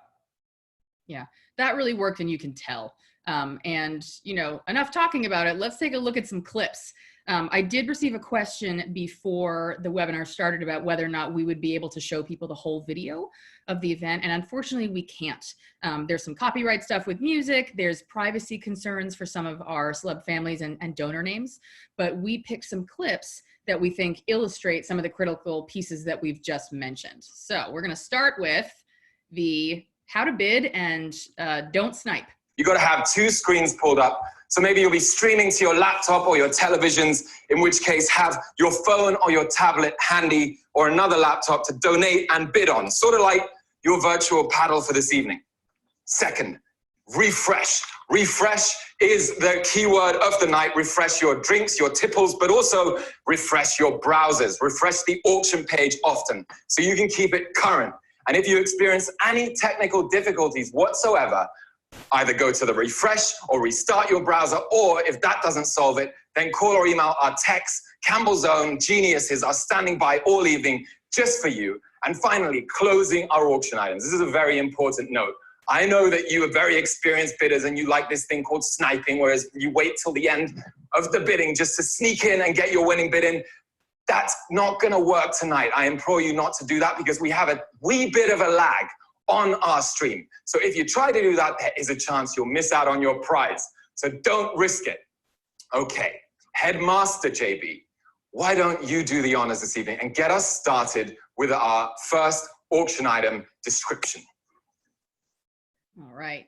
Yeah, that really worked, and you can tell. And, you know, enough talking about it. Let's take a look at some clips. I did receive a question before the webinar started about whether or not we would be able to show people the whole video of the event, and unfortunately we can't. There's some copyright stuff with music, there's privacy concerns for some of our celeb families and donor names, but we picked some clips that we think illustrate some of the critical pieces that we've just mentioned. So we're gonna start with the how to bid and don't snipe. You got to have two screens pulled up. So maybe you'll be streaming to your laptop or your televisions, in which case have your phone or your tablet handy or another laptop to donate and bid on, sort of like your virtual paddle for this evening. Second, refresh. Refresh is the keyword of the night. Refresh your drinks, your tipples, but also refresh your browsers. Refresh the auction page often so you can keep it current. And if you experience any technical difficulties whatsoever, either go to the refresh or restart your browser, or if that doesn't solve it, then call or email our techs. Campbell's own geniuses are standing by all evening just for you. And finally, closing our auction items. This is a very important note. I know that you are very experienced bidders and you like this thing called sniping, whereas you wait till the end of the bidding just to sneak in and get your winning bid in. That's not going to work tonight. I implore you not to do that because we have a wee bit of a lag on our stream. So if you try to do that, there is a chance you'll miss out on your prize. So don't risk it. Okay, Headmaster JB, why don't you do the honors this evening and get us started with our first auction item description. All right,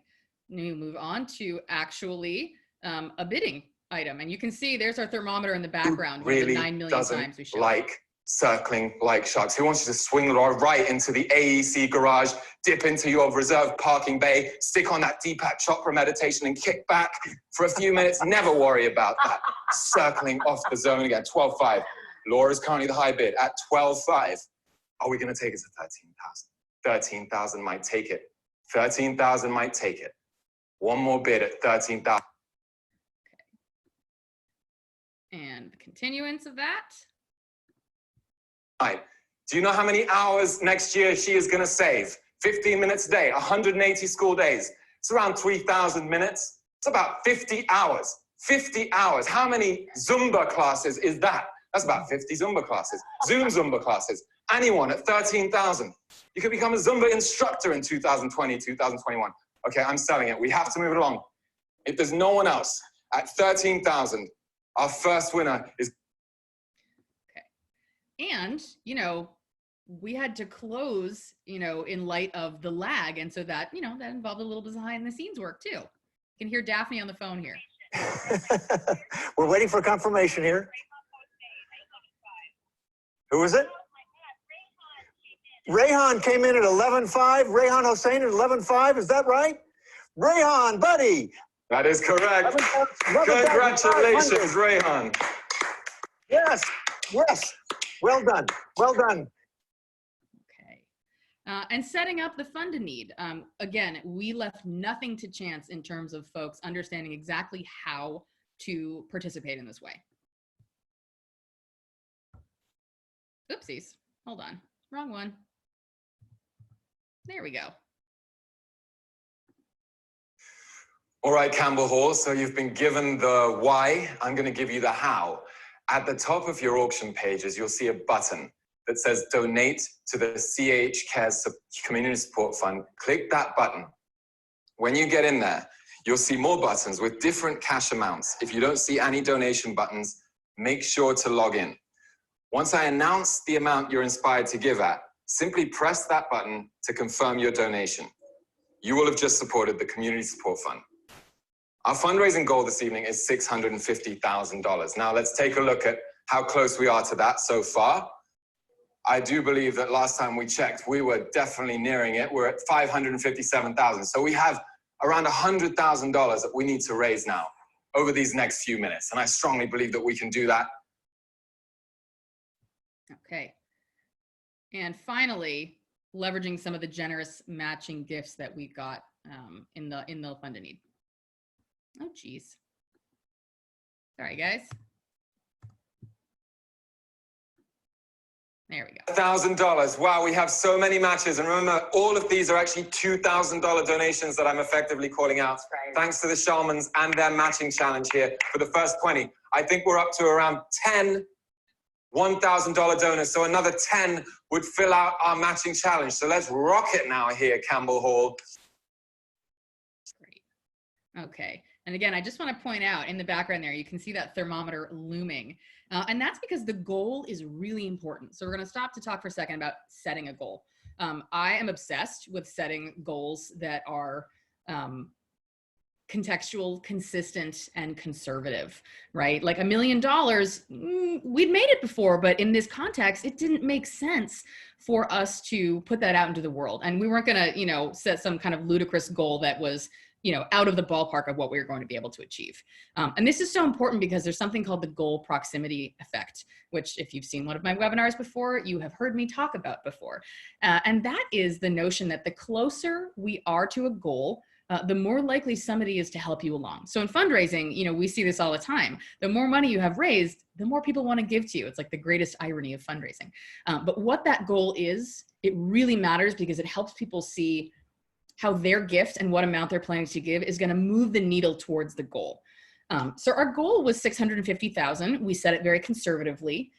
now we move on to actually a bidding item. And you can see there's our thermometer in the background. Who really the 9 million doesn't times we showed. like circling like sharks? Who wants you to swing the rod right into the AEC garage, dip into your reserved parking bay, stick on that Deepak Chopra meditation and kick back for a few minutes? Never worry about that. Circling off the zone again. 12.5. Laura's currently the high bid at 12.5. Are we going to take it to 13,000? 13,000 might take it. 13,000 might take it. One more bid at 13,000. And the continuance of that. Right. Do you know how many hours next year she is going to save? 15 minutes a day, 180 school days. It's around 3,000 minutes. It's about 50 hours. 50 hours. How many Zumba classes is that? That's about 50 Zumba classes. Zoom Zumba classes. Anyone at 13,000. You could become a Zumba instructor in 2020, 2021. Okay, I'm selling it. We have to move it along. If there's no one else at 13,000, our first winner is. Okay. And, you know, we had to close, you know, in light of the lag. And so that, you know, that involved a little behind the scenes work too. You can hear Daphne on the phone here. We're waiting for confirmation here. Who is it? Rayhan came in at 11.5. Rayhan Hossein at 11.5. Is that right? Rayhan, buddy. That is correct. Congratulations, Rayhan. Yes, yes. Well done. Well done. Okay. And setting up the fund a need. Again, we left nothing to chance in terms of folks understanding exactly how to participate in this way. Oopsies. Hold on. Wrong one. There we go. All right, Campbell Hall, so you've been given the why. I'm going to give you the how. At the top of your auction pages, you'll see a button that says donate to the CH Cares Community Support Fund. Click that button. When you get in there, you'll see more buttons with different cash amounts. If you don't see any donation buttons, make sure to log in. Once I announce the amount you're inspired to give at, simply press that button to confirm your donation. You will have just supported the Community Support Fund. Our fundraising goal this evening is $650,000. Now let's take a look at how close we are to that so far. I do believe that last time we checked, we were definitely nearing it. We're at 557,000. So we have around $100,000 that we need to raise now over these next few minutes. And I strongly believe that we can do that. Okay. And finally, leveraging some of the generous matching gifts that we got in the fund a need. Oh, geez. Sorry, guys. There we go. $1,000. Wow, we have so many matches. And remember, all of these are actually $2,000 donations that I'm effectively calling out. Right. Thanks to the Shalmans and their matching challenge here for the first 20. I think we're up to around 10 $1,000 donors. So another 10 would fill out our matching challenge. So let's rock it now here at Campbell Hall. Great. Okay. And again, I just want to point out in the background there, you can see that thermometer looming. And that's because the goal is really important. So we're going to stop to talk for a second about setting a goal. I am obsessed with setting goals that are contextual, consistent, and conservative, right? Like $1 million, we'd made it before, but in this context, it didn't make sense for us to put that out into the world. And we weren't going to, set some kind of ludicrous goal that was out of the ballpark of what we were going to be able to achieve. And this is so important because there's something called the goal proximity effect, which if you've seen one of my webinars before, you have heard me talk about before. And that is the notion that the closer we are to a goal, the more likely somebody is to help you along. So in fundraising, we see this all the time. The more money you have raised, the more people want to give to you. It's like the greatest irony of fundraising. But what that goal is, it really matters because it helps people see how their gift and what amount they're planning to give is going to move the needle towards the goal. So our goal was $650,000. We set it very conservatively.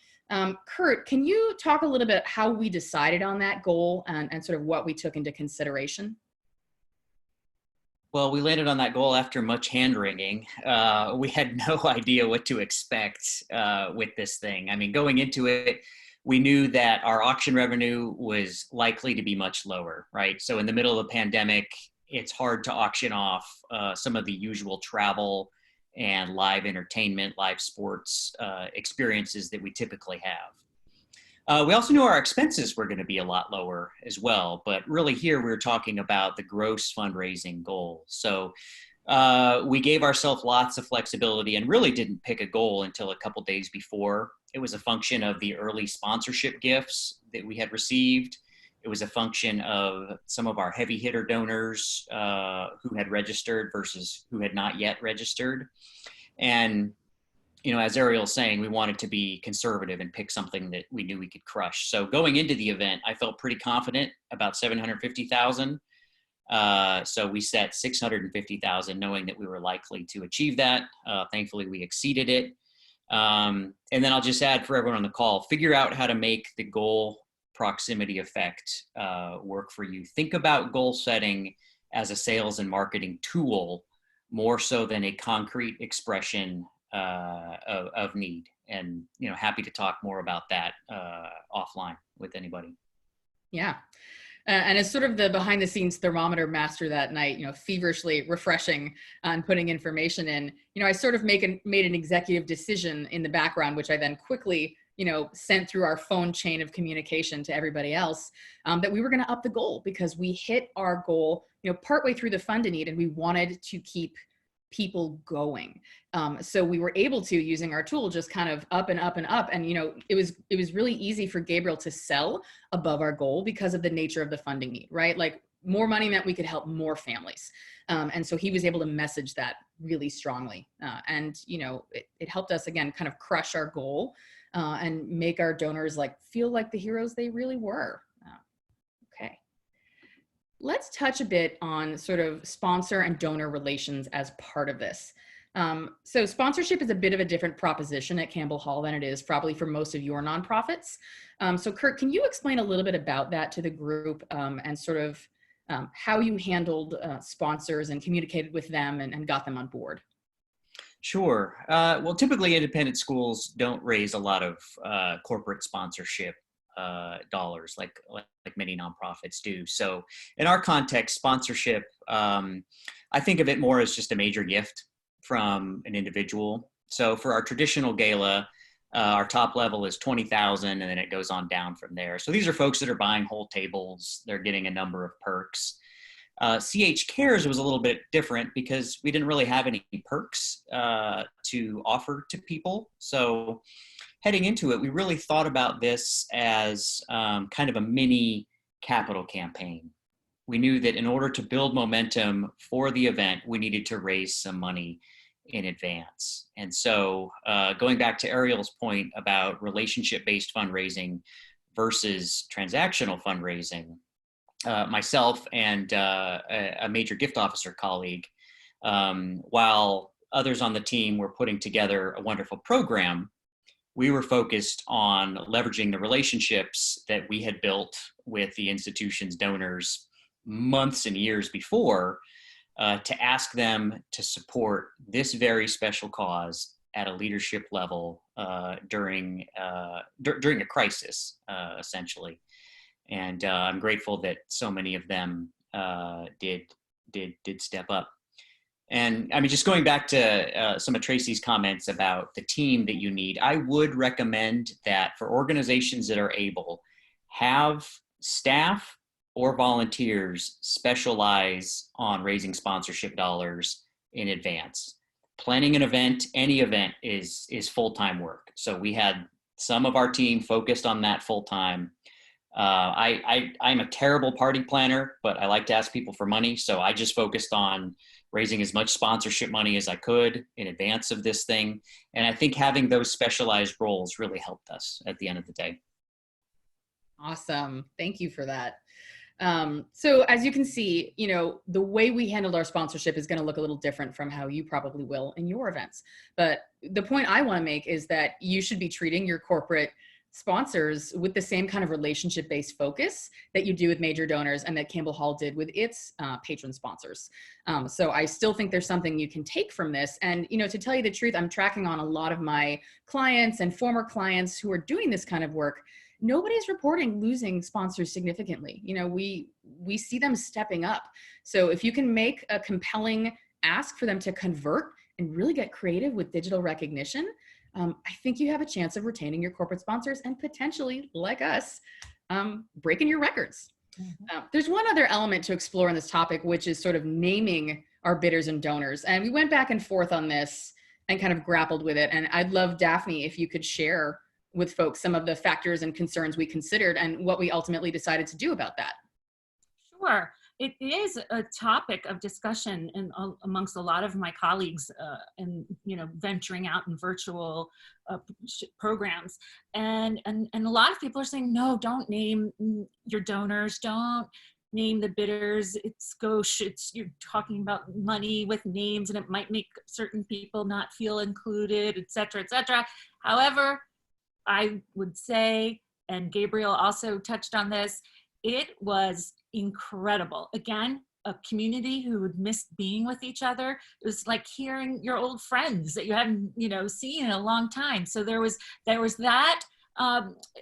Kurt, can you talk a little bit how we decided on that goal and sort of what we took into consideration? Well, we landed on that goal after much hand-wringing. We had no idea what to expect with this thing. I mean, going into it, we knew that our auction revenue was likely to be much lower, right? So in the middle of the pandemic, it's hard to auction off some of the usual travel and live entertainment, live sports experiences that we typically have. We also knew our expenses were going to be a lot lower as well, but really here we were talking about the gross fundraising goal. So we gave ourselves lots of flexibility and really didn't pick a goal until a couple days before. It was a function of the early sponsorship gifts that we had received. It was a function of some of our heavy hitter donors who had registered versus who had not yet registered. And as Ariel's saying, we wanted to be conservative and pick something that we knew we could crush. So going into the event, I felt pretty confident about $750,000. So we set $650,000 knowing that we were likely to achieve that. Thankfully, we exceeded it. And then I'll just add for everyone on the call, figure out how to make the goal proximity effect work for you. Think about goal setting as a sales and marketing tool more so than a concrete expression of need. And, happy to talk more about that offline with anybody. Yeah. And as sort of the behind the scenes thermometer master that night, feverishly refreshing and putting information in, I sort of made an executive decision in the background, which I then quickly, sent through our phone chain of communication to everybody else, that we were going to up the goal because we hit our goal, partway through the fund a need, and we wanted to keep people going. So we were able to, using our tool, just kind of up and up and up. And, it was really easy for Gabriel to sell above our goal because of the nature of the funding need, right? Like more money meant we could help more families. And so he was able to message that really strongly. And, it helped us, again, kind of crush our goal and make our donors feel like the heroes they really were. Okay. Let's touch a bit on sort of sponsor and donor relations as part of this. So sponsorship is a bit of a different proposition at Campbell Hall than it is probably for most of your nonprofits. So Kurt, can you explain a little bit about that to the group and sort of how you handled sponsors and communicated with them and got them on board? Sure. Well, typically independent schools don't raise a lot of corporate sponsorship dollars like many nonprofits do. So in our context, sponsorship, I think of it more as just a major gift from an individual. So for our traditional gala, our top level is $20,000 and then it goes on down from there. So these are folks that are buying whole tables. They're getting a number of perks. CH Cares was a little bit different because we didn't really have any perks to offer to people. So heading into it, we really thought about this as kind of a mini capital campaign. We knew that in order to build momentum for the event, we needed to raise some money in advance. And so going back to Ariel's point about relationship-based fundraising versus transactional fundraising, myself and a major gift officer colleague, while others on the team were putting together a wonderful program, we were focused on leveraging the relationships that we had built with the institution's donors months and years before, to ask them to support this very special cause at a leadership level during a crisis, essentially. And I'm grateful that so many of them did step up. And I mean, just going back to some of Tracy's comments about the team that you need, I would recommend that for organizations that are able, have staff or volunteers specialize on raising sponsorship dollars in advance. Planning an event, any event, is full-time work. So we had some of our team focused on that full-time. I'm a terrible party planner, but I like to ask people for money. So I just focused on raising as much sponsorship money as I could in advance of this thing. And I think having those specialized roles really helped us at the end of the day. Awesome. Thank you for that. So as you can see, you know, the way we handled our sponsorship is going to look a little different from how you probably will in your events. But the point I want to make is that you should be treating your corporate sponsors with the same kind of relationship-based focus that you do with major donors and that Campbell Hall did with its patron sponsors. So I still think there's something you can take from this. And, you know, to tell you the truth, I'm tracking on a lot of my clients and former clients who are doing this kind of work. Nobody's reporting losing sponsors significantly. You know, we see them stepping up. So if you can make a compelling ask for them to convert and really get creative with digital recognition, I think you have a chance of retaining your corporate sponsors and potentially, like us, breaking your records. Mm-hmm. There's one other element to explore in this topic, which is sort of naming our bidders and donors. And we went back and forth on this and kind of grappled with it. And I'd love, Daphne, if you could share with folks some of the factors and concerns we considered and what we ultimately decided to do about that. Sure. It is a topic of discussion amongst a lot of my colleagues and, you know, venturing out in virtual programs. And a lot of people are saying, no, don't name your donors, don't name the bidders. It's gauche, you're talking about money with names and it might make certain people not feel included, et cetera, et cetera. However, I would say, and Gabriel also touched on this, it was incredible. Again, a community who had missed being with each other. It was like hearing your old friends that you hadn't, you know, seen in a long time. So there was that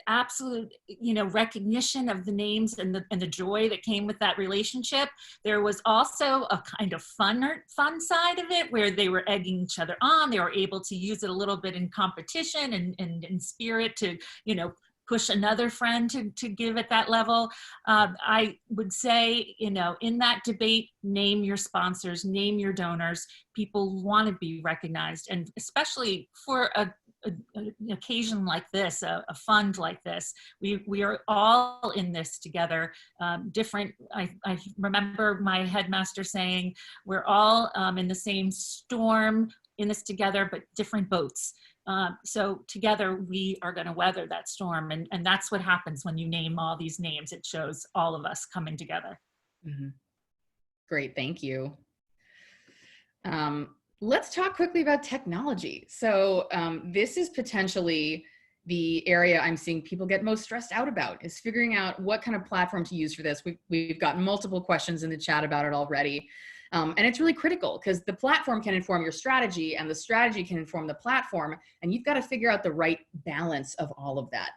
absolute, you know, recognition of the names and the joy that came with that relationship. There was also a kind of fun side of it where they were egging each other on. They were able to use it a little bit in competition and in spirit to, you know, push another friend to give at that level. I would say, you know, in that debate, name your sponsors, name your donors. People want to be recognized, and especially for an occasion like this, a fund like this, we are all in this together. I remember my headmaster saying, we're all in the same storm in this together, but different boats. So together we are going to weather that storm. And that's what happens when you name all these names. It shows all of us coming together. Mm-hmm. Great, thank you. Let's talk quickly about technology. So this is potentially the area I'm seeing people get most stressed out about, is figuring out what kind of platform to use for this. We've got multiple questions in the chat about it already. And it's really critical because the platform can inform your strategy and the strategy can inform the platform. And you've got to figure out the right balance of all of that.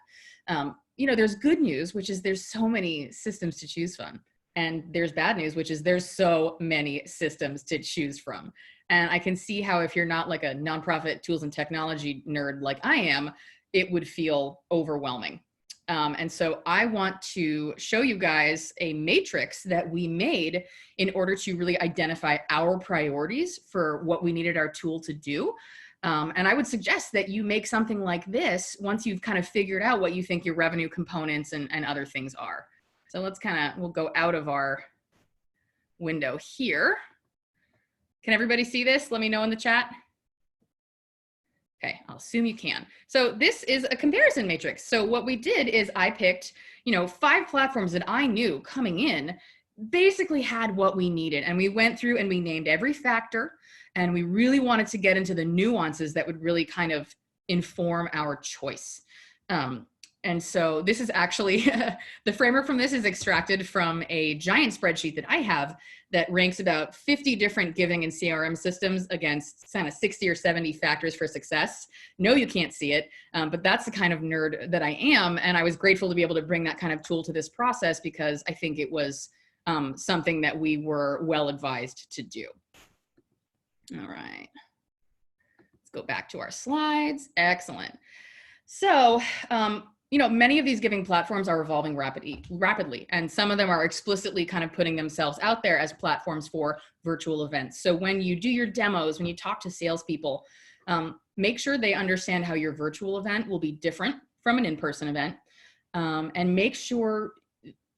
You know, there's good news, which is there's so many systems to choose from. And there's bad news, which is there's so many systems to choose from. And I can see how if you're not like a nonprofit tools and technology nerd like I am, it would feel overwhelming. And so I want to show you guys a matrix that we made in order to really identify our priorities for what we needed our tool to do. And I would suggest that you make something like this once you've kind of figured out what you think your revenue components and other things are. So let's we'll go out of our window here. Can everybody see this? Let me know in the chat. Okay, I'll assume you can. So this is a comparison matrix. So what we did is I picked, 5 platforms that I knew coming in basically had what we needed. And we went through and we named every factor, and we really wanted to get into the nuances that would really kind of inform our choice. And so this is actually, the framework from this is extracted from a giant spreadsheet that I have that ranks about 50 different giving and CRM systems against kind of 60 or 70 factors for success. No, you can't see it, but that's the kind of nerd that I am. And I was grateful to be able to bring that kind of tool to this process because I think it was something that we were well advised to do. All right, let's go back to our slides. Excellent. So, many of these giving platforms are evolving rapidly, and some of them are explicitly kind of putting themselves out there as platforms for virtual events. So when you do your demos, when you talk to salespeople, make sure they understand how your virtual event will be different from an in-person event, and make sure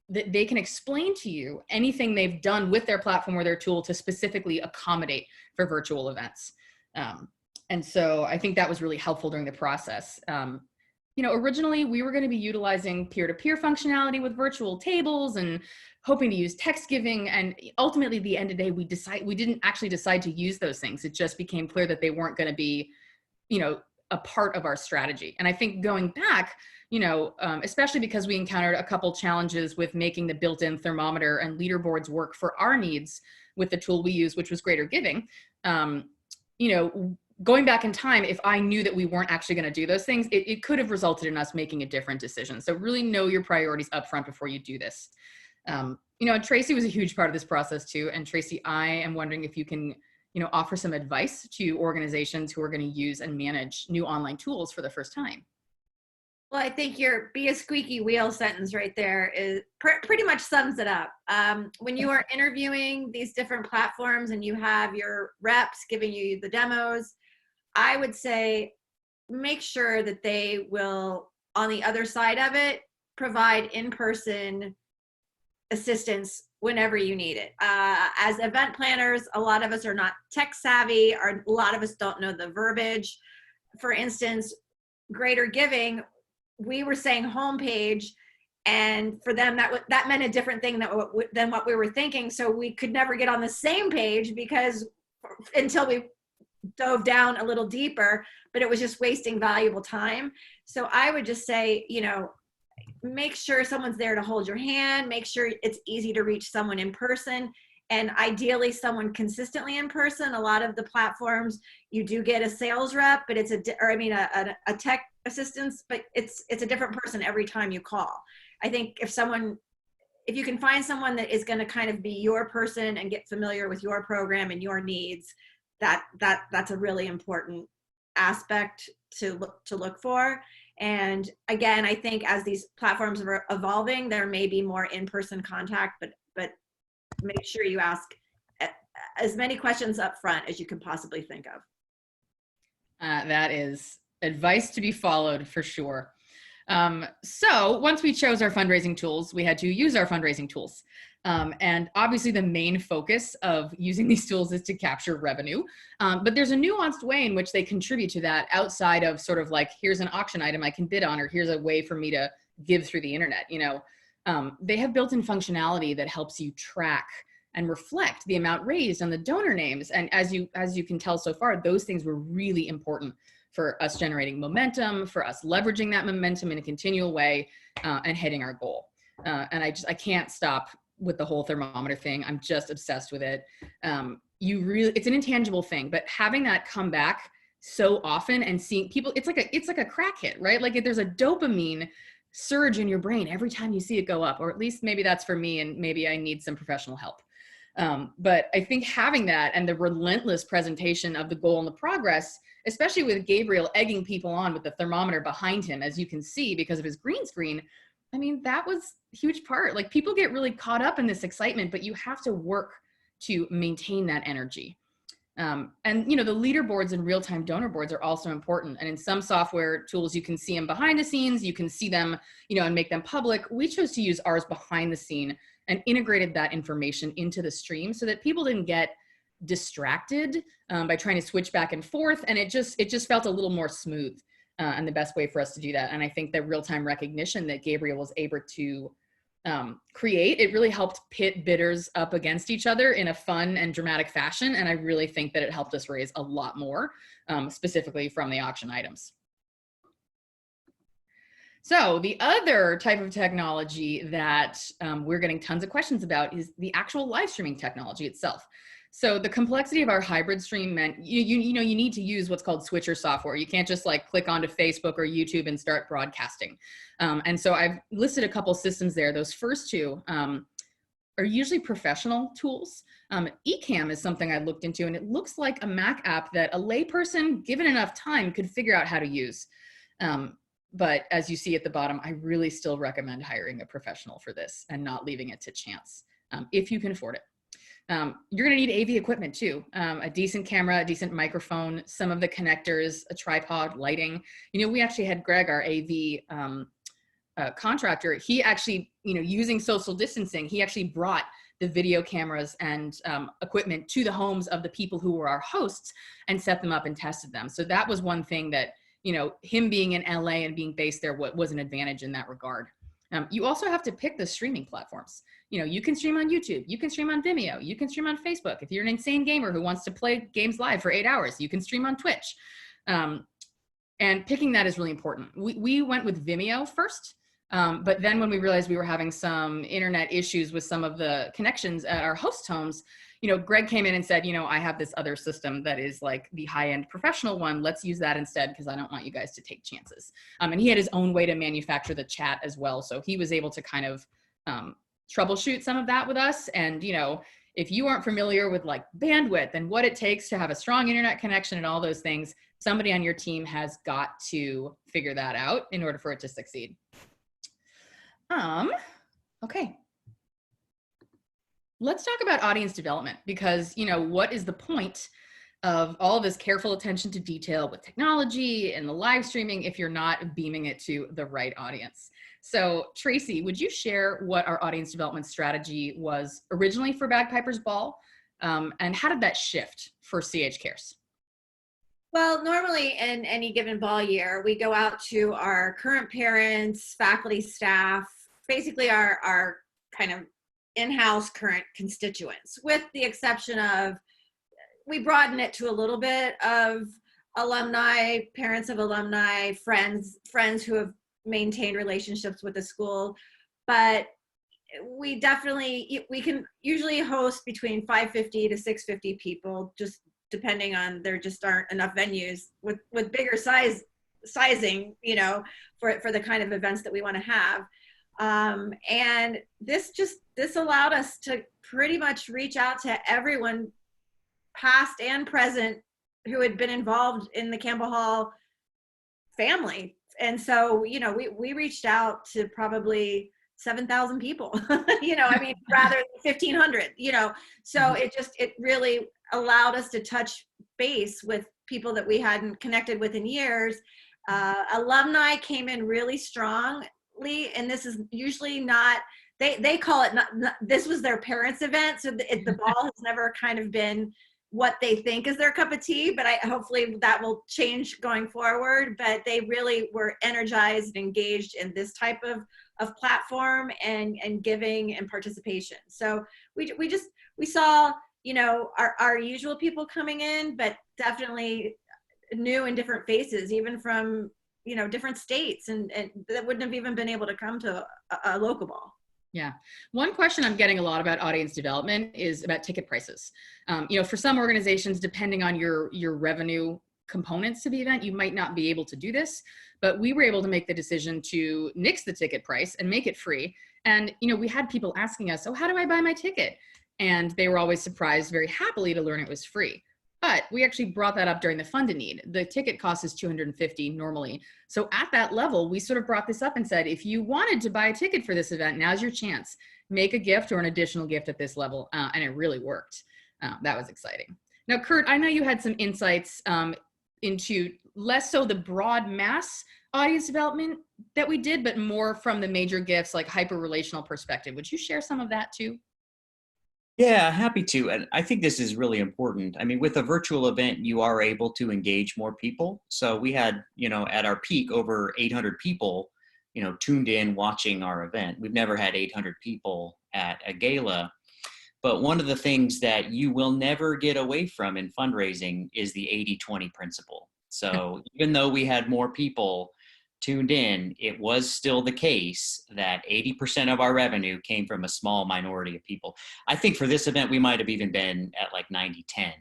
that they can explain to you anything they've done with their platform or their tool to specifically accommodate for virtual events. And so I think that was really helpful during the process. Originally we were going to be utilizing peer-to-peer functionality with virtual tables and hoping to use text giving. And ultimately at the end of the day, we didn't actually decide to use those things. It just became clear that they weren't going to be, a part of our strategy. And I think going back, especially because we encountered a couple challenges with making the built-in thermometer and leaderboards work for our needs with the tool we use, which was Greater Giving, going back in time, if I knew that we weren't actually going to do those things, it could have resulted in us making a different decision. So really know your priorities up front before you do this. And Tracy was a huge part of this process too. And Tracy, I am wondering if you can, offer some advice to organizations who are going to use and manage new online tools for the first time. Well, I think your "be a squeaky wheel" sentence right there is pretty much sums it up. When you are interviewing these different platforms and you have your reps giving you the demos, I would say make sure that they will, on the other side of it, provide in-person assistance whenever you need it. As event planners, a lot of us are not tech savvy, or a lot of us don't know the verbiage. For instance, Greater Giving, we were saying homepage, and for them that meant a different thing than what we were thinking. So we could never get on the same page because until we dove down a little deeper, but it was just wasting valuable time. So I would just say, make sure someone's there to hold your hand, make sure it's easy to reach someone in person, and ideally someone consistently in person. A lot of the platforms, you do get a sales rep, but it's a tech assistance, but it's a different person every time you call. I think if you can find someone that is going to kind of be your person and get familiar with your program and your needs, that's a really important aspect to look for. And again, I think as these platforms are evolving, there may be more in-person contact, but make sure you ask as many questions up front as you can possibly think of. That is advice to be followed for sure. So once we chose our fundraising tools, we had to use our fundraising tools. And obviously the main focus of using these tools is to capture revenue. But there's a nuanced way in which they contribute to that outside of sort of like, here's an auction item I can bid on, or here's a way for me to give through the internet. They have built-in functionality that helps you track and reflect the amount raised on the donor names. And as you can tell so far, those things were really important for us generating momentum, for us leveraging that momentum in a continual way, and hitting our goal. And I can't stop with the whole thermometer thing. I'm just obsessed with it. It's an intangible thing, but having that come back so often and seeing people, it's like a crack hit, right? Like there's a dopamine surge in your brain every time you see it go up, or at least maybe that's for me, and maybe I need some professional help. But I think having that and the relentless presentation of the goal and the progress, especially with Gabriel egging people on with the thermometer behind him, as you can see, because of his green screen, I mean, that was a huge part. Like people get really caught up in this excitement, but you have to work to maintain that energy. And the leaderboards and real-time donor boards are also important. And in some software tools, you can see them behind the scenes, you can see them, and make them public. We chose to use ours behind the scene and integrated that information into the stream so that people didn't get distracted by trying to switch back and forth. And it just felt a little more smooth, and the best way for us to do that. And I think the real-time recognition that Gabriel was able to create, it really helped pit bidders up against each other in a fun and dramatic fashion. And I really think that it helped us raise a lot more, specifically from the auction items. So the other type of technology that we're getting tons of questions about is the actual live streaming technology itself. So the complexity of our hybrid stream meant you need to use what's called switcher software. You can't just like click onto Facebook or YouTube and start broadcasting. And so I've listed a couple systems there. Those first two are usually professional tools. Ecamm is something I looked into, and it looks like a Mac app that a layperson, given enough time, could figure out how to use. But as you see at the bottom, I really still recommend hiring a professional for this and not leaving it to chance, if you can afford it. You're gonna need AV equipment too, a decent camera, a decent microphone, some of the connectors, a tripod, lighting. We actually had Greg, our AV contractor, he actually, using social distancing, he actually brought the video cameras and equipment to the homes of the people who were our hosts and set them up and tested them. So that was one thing that, him being in LA and being based there was an advantage in that regard. You also have to pick the streaming platforms. You can stream on YouTube, you can stream on Vimeo, you can stream on Facebook. If you're an insane gamer who wants to play games live for 8 hours, you can stream on Twitch. And picking that is really important. We went with Vimeo first, but then when we realized we were having some internet issues with some of the connections at our host homes, Greg came in and said, I have this other system that is like the high-end professional one. Let's use that instead, because I don't want you guys to take chances. And he had his own way to manufacture the chat as well. So he was able to kind of troubleshoot some of that with us. And, if you aren't familiar with like bandwidth and what it takes to have a strong internet connection and all those things, somebody on your team has got to figure that out in order for it to succeed. Okay. Let's talk about audience development, because, what is the point of all this careful attention to detail with technology and the live streaming if you're not beaming it to the right audience? So Tracy, would you share what our audience development strategy was originally for Bagpipers Ball, and how did that shift for CH Cares? Well, normally in any given ball year, we go out to our current parents, faculty, staff, basically our kind of in-house current constituents, with the exception of, we broaden it to a little bit of alumni, parents of alumni, friends who have maintained relationships with the school. But we can usually host between 550 to 650 people, just depending on, there just aren't enough venues with bigger sizing, for the kind of events that we want to have. And this allowed us to pretty much reach out to everyone, past and present, who had been involved in the Campbell Hall family. And so, we reached out to probably 7,000 people, rather than 1,500, so it really allowed us to touch base with people that we hadn't connected with in years. Alumni came in really strong. And this is usually not, they call it, not, this was their parents' event, so the ball has never kind of been what they think is their cup of tea, but hopefully that will change going forward. But they really were energized and engaged in this type of platform and giving and participation. So we saw, our usual people coming in, but definitely new and different faces, even from different states, and that wouldn't have even been able to come to a local ball. Yeah. One question I'm getting a lot about audience development is about ticket prices. For some organizations, depending on your revenue components to the event, you might not be able to do this, but we were able to make the decision to nix the ticket price and make it free. And, we had people asking us, oh, how do I buy my ticket? And they were always surprised very happily to learn it was free. But we actually brought that up during the Fund a Need. The ticket cost is $250 normally. So at that level, we sort of brought this up and said, if you wanted to buy a ticket for this event, now's your chance. Make a gift or an additional gift at this level. And it really worked. That was exciting. Now, Kurt, I know you had some insights into less so the broad mass audience development that we did, but more from the major gifts, like hyper-relational perspective. Would you share some of that too? Yeah, happy to. And I think this is really important. I mean, with a virtual event, you are able to engage more people. So we had, at our peak, over 800 people, tuned in watching our event. We've never had 800 people at a gala. But one of the things that you will never get away from in fundraising is the 80-20 principle. So even though we had more people tuned in, it was still the case that 80% of our revenue came from a small minority of people. I think for this event, we might have even been at like 90-10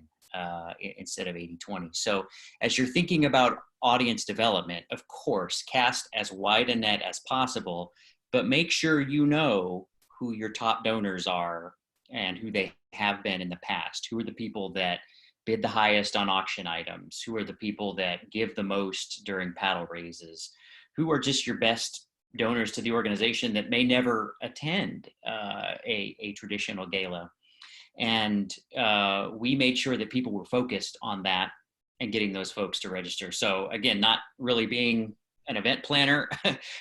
instead of 80-20. So as you're thinking about audience development, of course, cast as wide a net as possible, but make sure you know who your top donors are and who they have been in the past. Who are the people that bid the highest on auction items? Who are the people that give the most during paddle raises? Who are just your best donors to the organization that may never attend a traditional gala? And we made sure that people were focused on that and getting those folks to register. So again, not really being an event planner.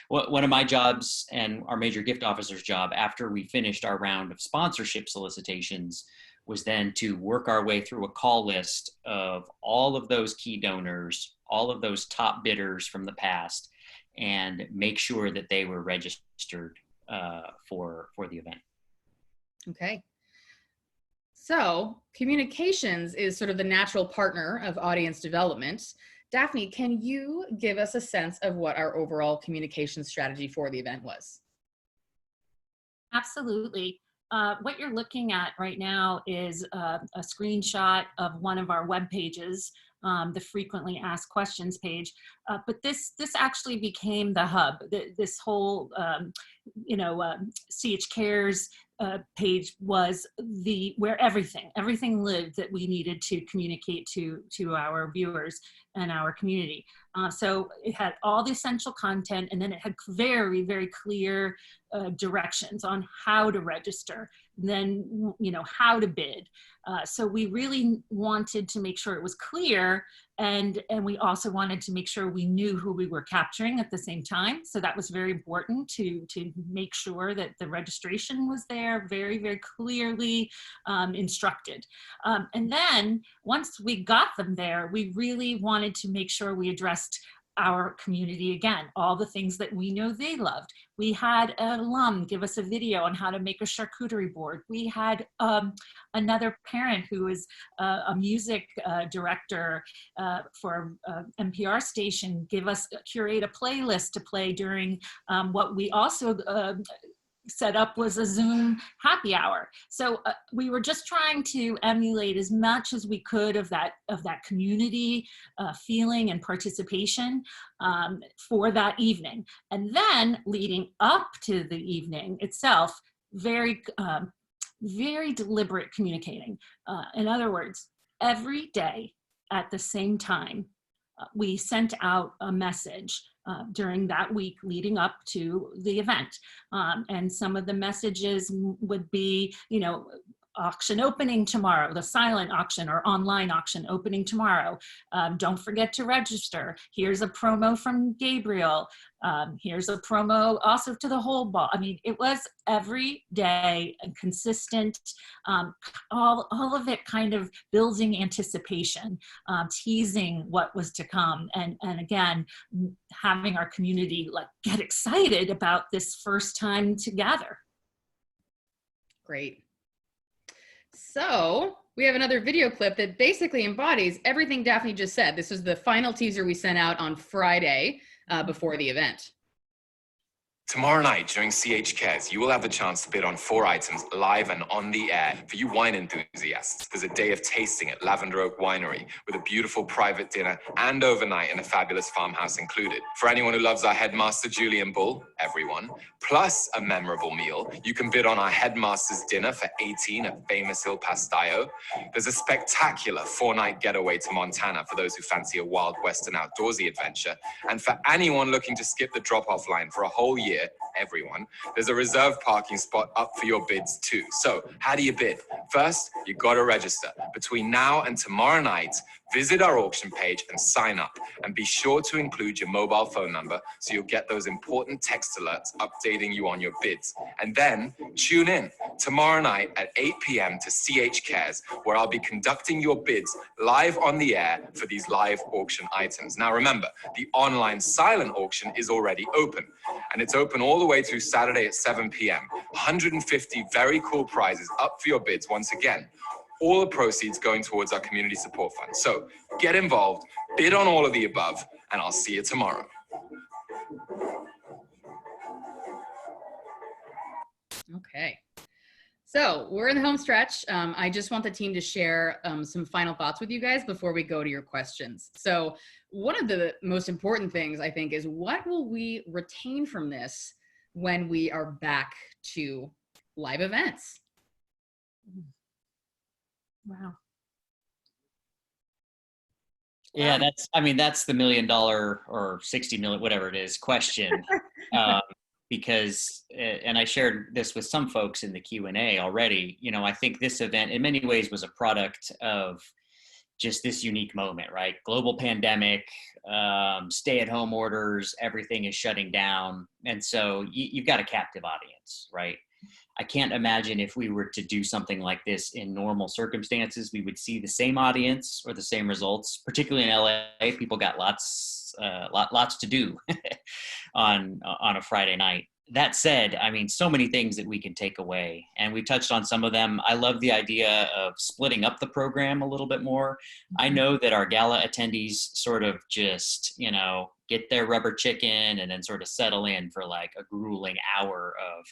One of my jobs and our major gift officer's job after we finished our round of sponsorship solicitations was then to work our way through a call list of all of those key donors, all of those top bidders from the past, and make sure that they were registered for the event. Okay. So communications is sort of the natural partner of audience development. Daphne, can you give us a sense of what our overall communication strategy for the event was? Absolutely. What you're looking at right now is a screenshot of one of our web pages, the frequently asked questions page. But this actually became the hub. This whole, CH Cares page was where everything lived that we needed to communicate to our viewers and our community. So it had all the essential content, and then it had very, very clear directions on how to register, then how to bid. So we really wanted to make sure it was clear, and we also wanted to make sure we knew who we were capturing at the same time. So that was very important to make sure that the registration was there, very, very clearly instructed. And then once we got them there, we really wanted to make sure we addressed our community again, all the things that we know they loved. We had an alum give us a video on how to make a charcuterie board. We had another parent who is a music director for NPR station curate a playlist to play during what we also set up was a Zoom happy hour. So we were just trying to emulate as much as we could of that community feeling and participation for that evening. And then leading up to the evening itself, very deliberate communicating. In other words, every day at the same time, we sent out a message during that week leading up to the event. And some of the messages would be, auction opening tomorrow, the silent auction or online auction opening tomorrow. Don't forget to register. Here's a promo from Gabriel. Here's a promo also to the whole ball. I mean, it was every day and consistent, all of it kind of building anticipation, teasing what was to come. And again, having our community get excited about this first time together. Great. So we have another video clip that basically embodies everything Daphne just said. This is the final teaser we sent out on Friday before the event. Tomorrow night during CH Cares, you will have the chance to bid on 4 items live and on the air. For you wine enthusiasts, there's a day of tasting at Lavender Oak Winery with a beautiful private dinner and overnight in a fabulous farmhouse included. For anyone who loves our headmaster, Julian Bull, everyone, plus a memorable meal, you can bid on our headmaster's dinner for 18 at famous Il Pastillo. There's a spectacular 4-night getaway to Montana for those who fancy a wild western outdoorsy adventure. And for anyone looking to skip the drop-off line for a whole year, everyone, there's a reserved parking spot up for your bids too. So how do you bid? First, you got to register. Between now and tomorrow night, visit our auction page and sign up. And be sure to include your mobile phone number so you'll get those important text alerts updating you on your bids. And then tune in tomorrow night at 8 p.m. to CH Cares, where I'll be conducting your bids live on the air for these live auction items. Now remember, the online silent auction is already open, and it's open all the way through Saturday at 7 p.m. 150 very cool prizes up for your bids once again. All the proceeds going towards our community support fund. So get involved, bid on all of the above, and I'll see you tomorrow. Okay. So we're in the home stretch. I just want the team to share some final thoughts with you guys before we go to your questions. So one of the most important things, I think, is what will we retain from this when we are back to live events? Wow. Yeah, that's the $1 million or 60 million, whatever it is, question. Because, and I shared this with some folks in the Q&A already, I think this event in many ways was a product of just this unique moment, right? Global pandemic, stay-at-home orders, everything is shutting down. And so you've got a captive audience, right? I can't imagine if we were to do something like this in normal circumstances, we would see the same audience or the same results. Particularly in LA, people got lots to do on a Friday night. That said, so many things that we can take away, and we touched on some of them. I love the idea of splitting up the program a little bit more. I know that our gala attendees sort of just, get their rubber chicken and then sort of settle in for like a grueling hour of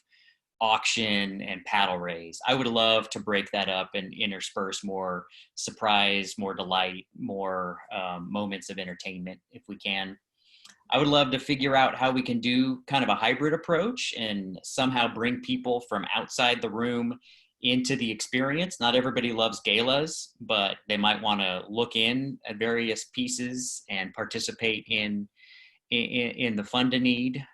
auction and paddle raise. I would love to break that up and intersperse more surprise, more delight, more moments of entertainment if we can. I would love to figure out how we can do kind of a hybrid approach and somehow bring people from outside the room into the experience. Not everybody loves galas, but they might want to look in at various pieces and participate in the fund to need.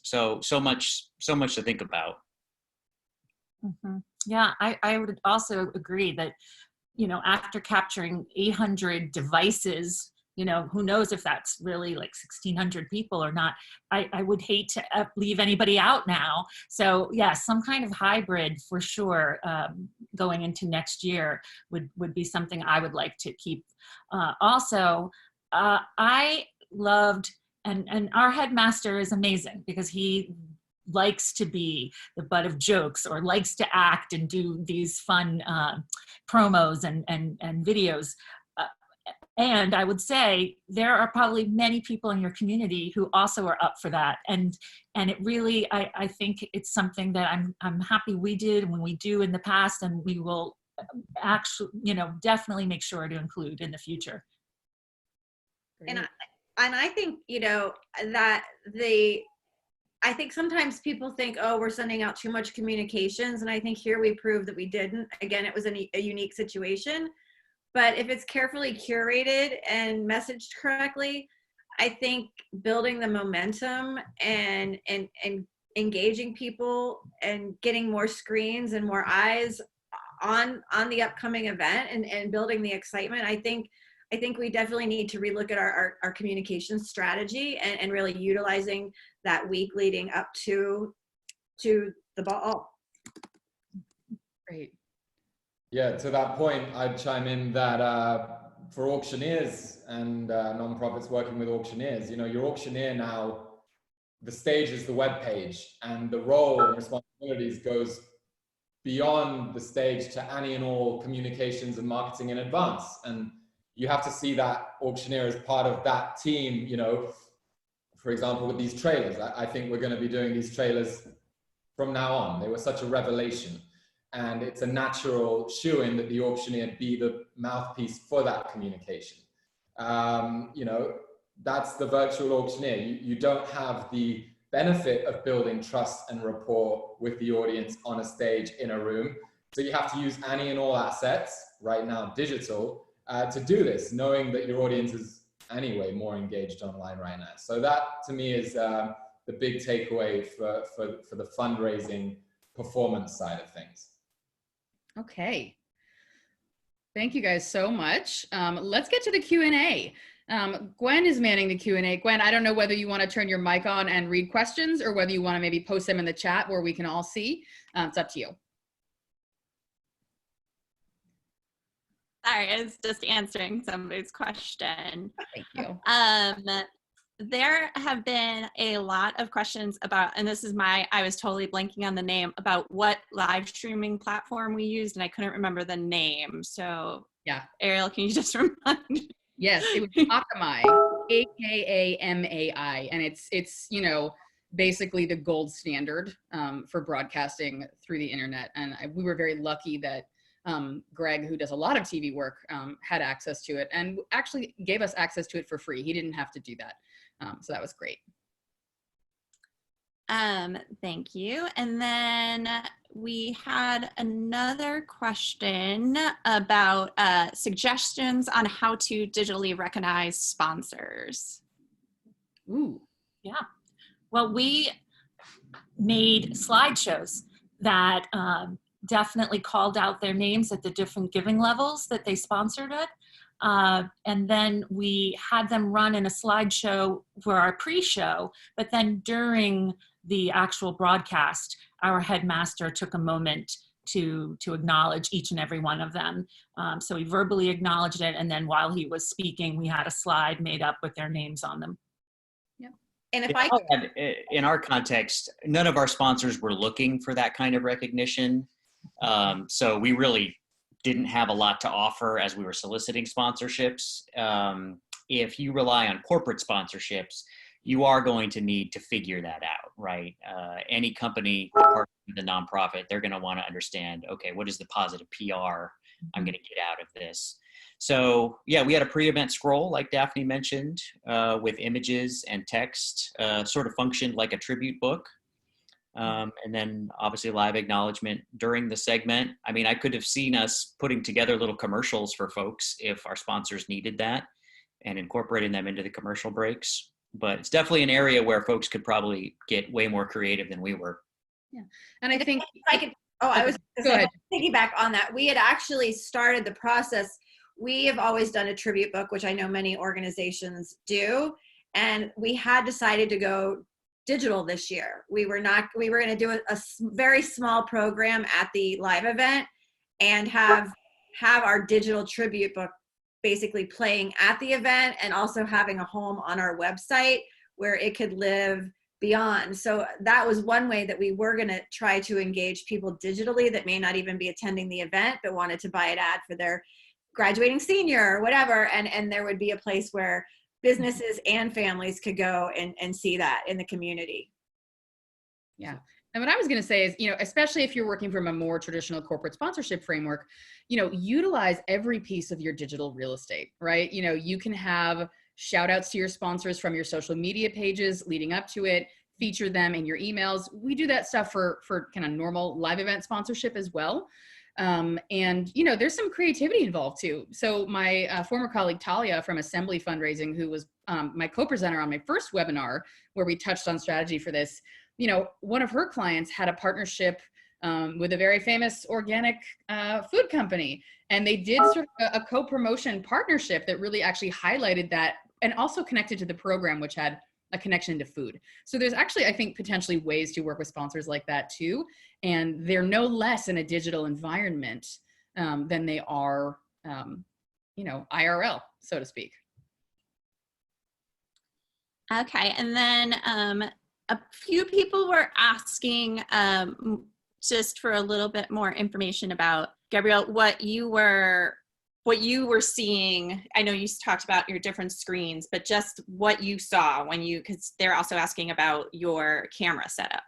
So much to think about. Mm-hmm. Yeah, I would also agree that, after capturing 800 devices, who knows if that's really like 1,600 people or not. I would hate to leave anybody out now. So yeah, some kind of hybrid for sure going into next year would be something I would like to keep. Also, I loved, and our headmaster is amazing because he likes to be the butt of jokes or likes to act and do these fun promos and videos. And I would say there are probably many people in your community who also are up for that. And it really, I think it's something that I'm happy we did and when we do in the past, and we will actually, definitely make sure to include in the future. And I think, I think sometimes people think, oh, we're sending out too much communications. And I think here we proved that we didn't. Again, it was a unique situation. But if it's carefully curated and messaged correctly, I think building the momentum and engaging people and getting more screens and more eyes on the upcoming event and building the excitement, I think we definitely need to relook at our communication strategy and really utilizing that week leading up to the ball. Great. Yeah, to that point, I'd chime in that for auctioneers and nonprofits working with auctioneers, your auctioneer now, the stage is the web page, and the role and responsibilities goes beyond the stage to any and all communications and marketing in advance. And you have to see that auctioneer as part of that team, for example, with these trailers. I think we're going to be doing these trailers from now on. They were such a revelation. And it's a natural shoe-in that the auctioneer be the mouthpiece for that communication. That's the virtual auctioneer. You don't have the benefit of building trust and rapport with the audience on a stage in a room. So you have to use any and all assets, right now digital, to do this, knowing that your audience is anyway more engaged online right now. So that to me is the big takeaway for the fundraising performance side of things. Okay. Thank you guys so much. Let's get to the Q&A. Gwen is manning the Q&A. Gwen, I don't know whether you want to turn your mic on and read questions or whether you want to maybe post them in the chat where we can all see. It's up to you. Sorry, I was just answering somebody's question. Thank you. There have been a lot of questions about, and this is I was totally blanking on the name, about what live streaming platform we used, and I couldn't remember the name. So Yeah. Ariel, can you just remind me? Yes, it was Akamai, Akamai, and it's basically the gold standard for broadcasting through the internet. And we were very lucky that Greg, who does a lot of TV work, had access to it and actually gave us access to it for free. He didn't have to do that. So that was great. Thank you. And then we had another question about suggestions on how to digitally recognize sponsors. Ooh. Yeah. Well, we made slideshows that definitely called out their names at the different giving levels that they sponsored it. And then we had them run in a slideshow for our pre-show, but then during the actual broadcast, our headmaster took a moment to acknowledge each and every one of them. So he verbally acknowledged it, and then while he was speaking, we had a slide made up with their names on them. Yeah. And if in our context, none of our sponsors were looking for that kind of recognition. So we really didn't have a lot to offer as we were soliciting sponsorships. If you rely on corporate sponsorships, you are going to need to figure that out, right? Any company, partner with a nonprofit, they're going to want to understand, okay, what is the positive PR I'm going to get out of this? So yeah, we had a pre-event scroll, like Daphne mentioned, with images and text, sort of functioned like a tribute book. And then obviously live acknowledgement during the segment. I mean, I could have seen us putting together little commercials for folks if our sponsors needed that and incorporating them into the commercial breaks. But it's definitely an area where folks could probably get way more creative than we were. Yeah. And I think if I could, I was go ahead. piggyback on that. We had actually started the process. We have always done a tribute book, which I know many organizations do. And we had decided to go digital this year. We were going to do a very small program at the live event and have our digital tribute book basically playing at the event and also having a home on our website where it could live beyond. So that was one way that we were going to try to engage people digitally that may not even be attending the event, but wanted to buy an ad for their graduating senior or whatever. And there would be a place where businesses and families could go and see that in the community. Yeah. And what I was going to say is, especially if you're working from a more traditional corporate sponsorship framework, utilize every piece of your digital real estate, right? You can have shout outs to your sponsors from your social media pages leading up to it, feature them in your emails. We do that stuff for kind of normal live event sponsorship as well. And there's some creativity involved too. So my former colleague Talia from Assembly Fundraising, who was my co-presenter on my first webinar where we touched on strategy for this, one of her clients had a partnership with a very famous organic food company. And they did sort of a co-promotion partnership that really actually highlighted that and also connected to the program, which had a connection to food. So there's actually, I think, potentially ways to work with sponsors like that too. And they're no less in a digital environment than they are, IRL, so to speak. Okay, and then a few people were asking just for a little bit more information about, Gabrielle, what you were seeing. I know you talked about your different screens, but just what you saw because they're also asking about your camera setup.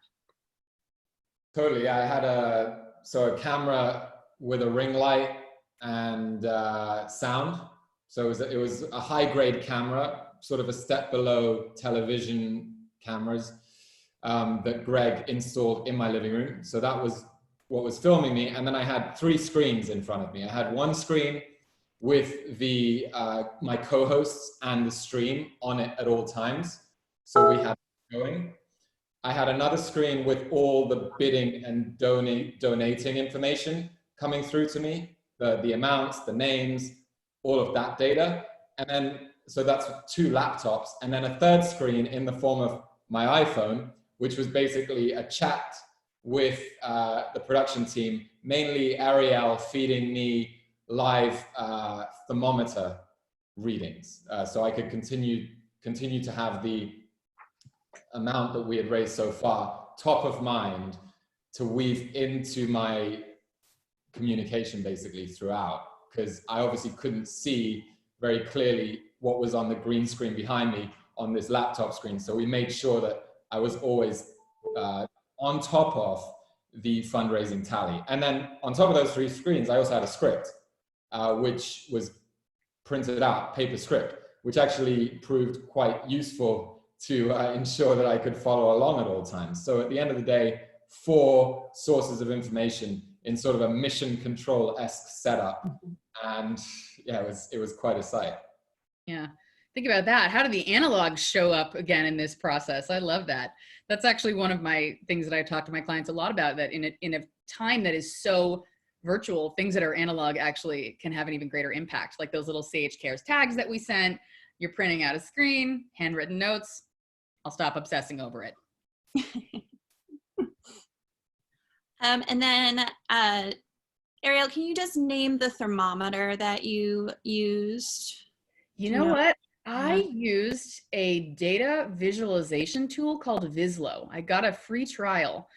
Totally, yeah. I had a camera with a ring light and sound. So it was a high grade camera, sort of a step below television cameras that Greg installed in my living room. So that was what was filming me. And then I had 3 screens in front of me. I had one screen with the my co-hosts and the stream on it at all times. So we had it going. I had another screen with all the bidding and donating information coming through to me, the amounts, the names, all of that data. And then, so that's 2 laptops. And then a third screen in the form of my iPhone, which was basically a chat with the production team, mainly Ariel feeding me live thermometer readings. So I could continue to have the amount that we had raised so far top of mind to weave into my communication basically throughout, because I obviously couldn't see very clearly what was on the green screen behind me on this laptop screen. So we made sure that I was always on top of the fundraising tally. And then on top of those 3 screens, I also had a script, which was printed out, paper script, which actually proved quite useful to ensure that I could follow along at all times. So at the end of the day, 4 sources of information in sort of a mission control-esque setup. And yeah, it was quite a sight. Yeah. Think about that. How do the analogs show up again in this process? I love that. That's actually one of my things that I talk to my clients a lot about, that in a time that is so virtual, things that are analog actually can have an even greater impact. Like those little CH Cares tags that we sent, you're printing out a screen, handwritten notes. I'll stop obsessing over it. And then, Ariel, can you just name the thermometer that you used? You know what? I used a data visualization tool called Vislo. I got a free trial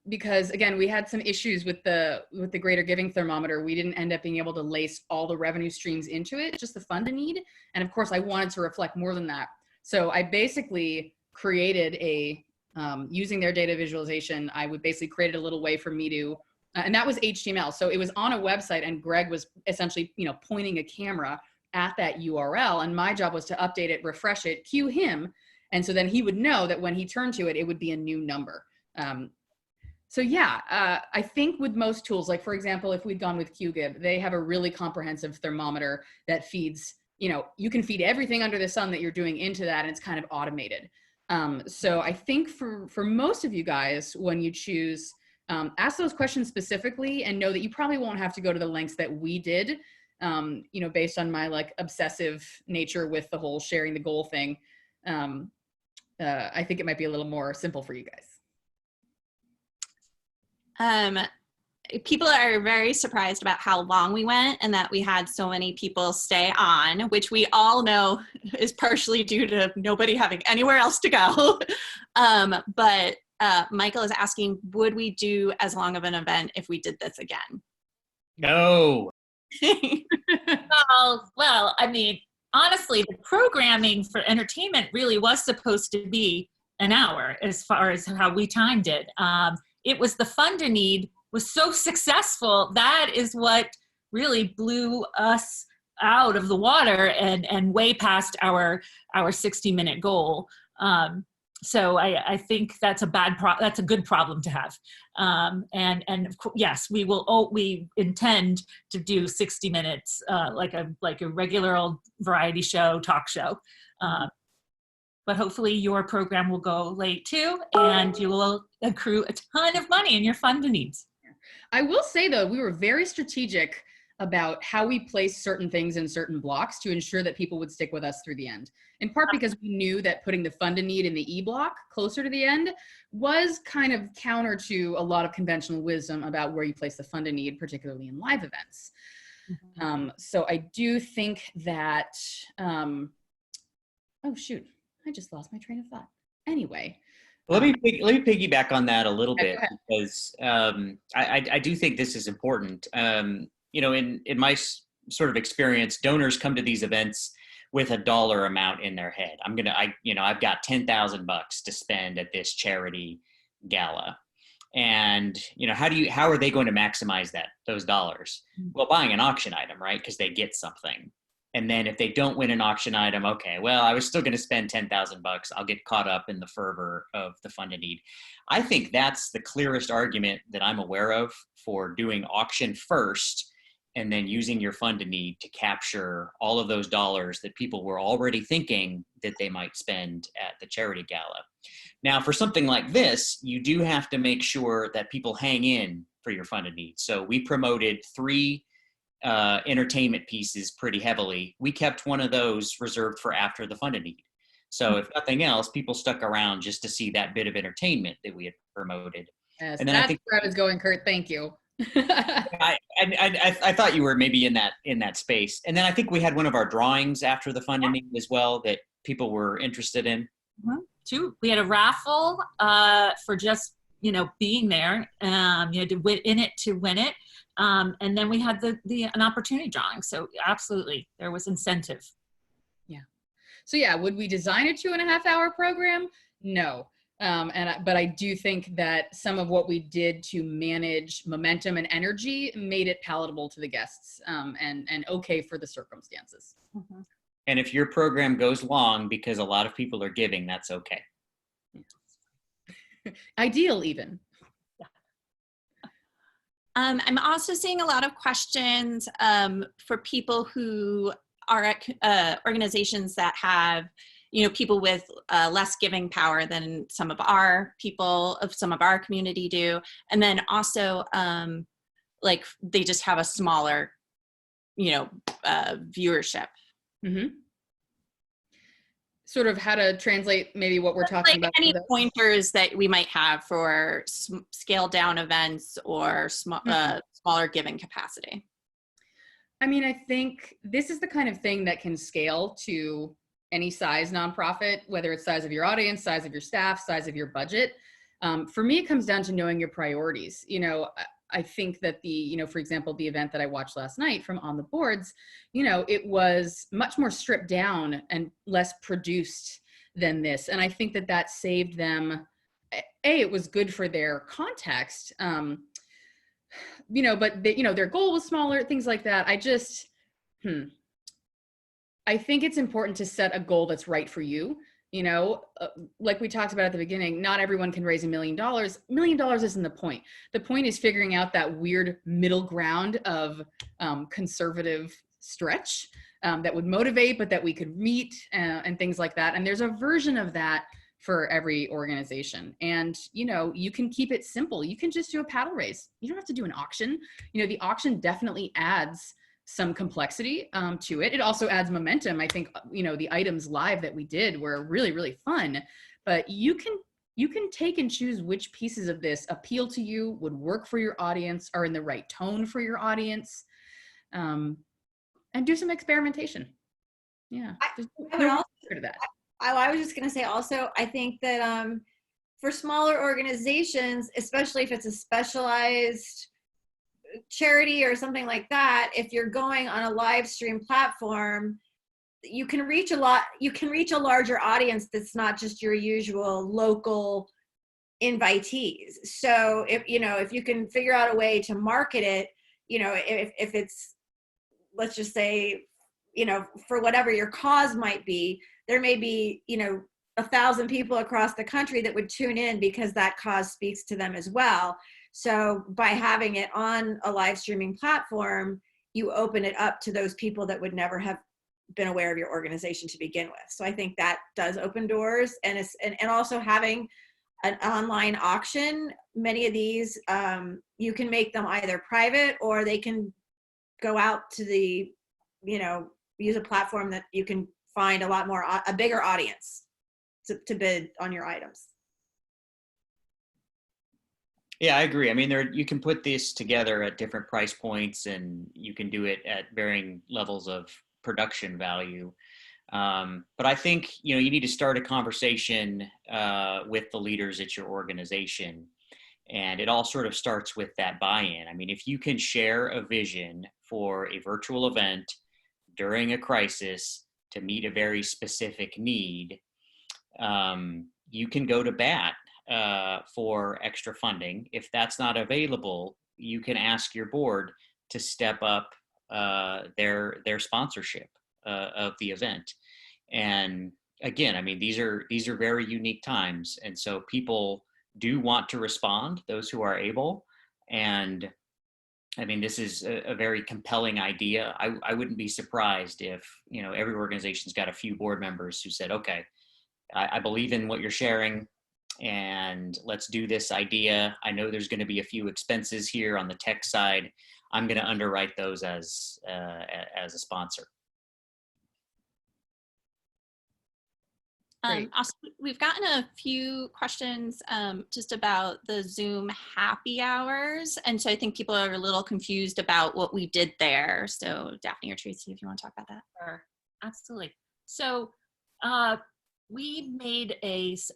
because, again, we had some issues with the Greater Giving thermometer. We didn't end up being able to lace all the revenue streams into it, just the fund and need. And of course, I wanted to reflect more than that. So I basically created a, using their data visualization, I would basically create a little way for me to, and that was HTML. So it was on a website and Greg was essentially, pointing a camera at that URL. And my job was to update it, refresh it, cue him. And so then he would know that when he turned to it, it would be a new number. So yeah, I think with most tools, like for example, if we'd gone with QGib, they have a really comprehensive thermometer that feeds, you can feed everything under the sun that you're doing into that, and it's kind of automated. So I think for most of you guys, when you choose, ask those questions specifically and know that you probably won't have to go to the lengths that we did, based on my like obsessive nature with the whole sharing the goal thing. I think it might be a little more simple for you guys. People are very surprised about how long we went and that we had so many people stay on, which we all know is partially due to nobody having anywhere else to go. But Michael is asking, would we do as long of an event if we did this again? No. Well, I mean, honestly, the programming for entertainment really was supposed to be an hour as far as how we timed it. It was the fund and need was so successful. That is what really blew us out of the water and way past our 60-minute goal. So I think that's that's a good problem to have. And of course, yes, we intend to do 60 minutes, like a regular old variety show, talk show. But hopefully your program will go late too, and you will accrue a ton of money in your fund needs. I will say though, we were very strategic about how we placed certain things in certain blocks to ensure that people would stick with us through the end. In part because we knew that putting the fund and need in the E block closer to the end was kind of counter to a lot of conventional wisdom about where you place the fund and need, particularly in live events. Mm-hmm. So I do think that, oh shoot, I just lost my train of thought. Anyway. Let me piggyback on that a little bit, because I do think this is important. In my sort of experience, donors come to these events with a dollar amount in their head. I've got $10,000 to spend at this charity gala, and how are they going to maximize those dollars? Well, buying an auction item, right? Because they get something. And then if they don't win an auction item, okay, well, I was still going to spend $10,000. I'll get caught up in the fervor of the fund and need. I think that's the clearest argument that I'm aware of for doing auction first and then using your fund and need to capture all of those dollars that people were already thinking that they might spend at the charity gala. Now, for something like this, you do have to make sure that people hang in for your fund and need. So we promoted 3 entertainment pieces pretty heavily. We kept one of those reserved for after the fund and need. So if nothing else, people stuck around just to see that bit of entertainment that we had promoted. Yes, and then that's where I was going, Kurt. Thank you. I thought you were maybe in that space. And then I think we had one of our drawings after the funding as well that people were interested in. Too. We had a raffle for just being there. You had to win in it to win it, and then we had an opportunity drawing. So absolutely, there was incentive. Yeah. So yeah, would we design a 2.5-hour program? No. But I do think that some of what we did to manage momentum and energy made it palatable to the guests, and okay for the circumstances. Mm-hmm. And if your program goes long because a lot of people are giving, that's okay. Ideal even. I'm also seeing a lot of questions for people who are at organizations that have, people with less giving power than some of our community do. And then also like they just have a smaller, viewership. Mm-hmm. Sort of how to translate maybe what we're talking about. Any pointers that we might have for scale down events or smaller giving capacity? I mean, I think this is the kind of thing that can scale to any size nonprofit, whether it's size of your audience, size of your staff, size of your budget. For me, it comes down to knowing your priorities. I think that for example, the event that I watched last night from On the Boards, it was much more stripped down and less produced than this. And I think that saved them. It was good for their context, but their goal was smaller, things like that. I think it's important to set a goal that's right for you. Like we talked about at the beginning, not everyone can raise $1 million. $1 million isn't the point. The point is figuring out that weird middle ground of conservative stretch that would motivate, but that we could meet and things like that. And there's a version of that for every organization. And, you can keep it simple. You can just do a paddle raise. You don't have to do an auction. The auction definitely adds some complexity to it. It also adds momentum. I think, the items live that we did were really, really fun, but you can take and choose which pieces of this appeal to you, would work for your audience, are in the right tone for your audience, and do some experimentation. Yeah. I was just going to say also, I think that for smaller organizations, especially if it's a specialized charity or something like that, if you're going on a live stream platform, you can reach a larger audience that's not just your usual local invitees. So if you can figure out a way to market it, if it's, let's just say, for whatever your cause might be, there may be 1,000 people across the country that would tune in because that cause speaks to them as well. So by having it on a live streaming platform, you open it up to those people that would never have been aware of your organization to begin with. So I think that does open doors, and also having an online auction. Many of these, you can make them either private or they can go out to the, use a platform that you can find a bigger audience to bid on your items. Yeah, I agree. I mean, you can put this together at different price points, and you can do it at varying levels of production value. But I think, you need to start a conversation with the leaders at your organization. And it all sort of starts with that buy-in. I mean, if you can share a vision for a virtual event during a crisis to meet a very specific need, you can go to bat for extra funding. If that's not available, you can ask your board to step up their sponsorship of the event. And again, I mean, these are very unique times, and so people do want to respond, those who are able. And I mean, this is a very compelling idea. I wouldn't be surprised if every organization's got a few board members who said, okay, I believe in what you're sharing, and let's do this idea. I know there's going to be a few expenses here on the tech side. I'm going to underwrite those as a sponsor. Great. Also, we've gotten a few questions just about the Zoom happy hours. And so I think people are a little confused about what we did there. So Daphne or Tracy, if you want to talk about that. Sure. Absolutely. So we made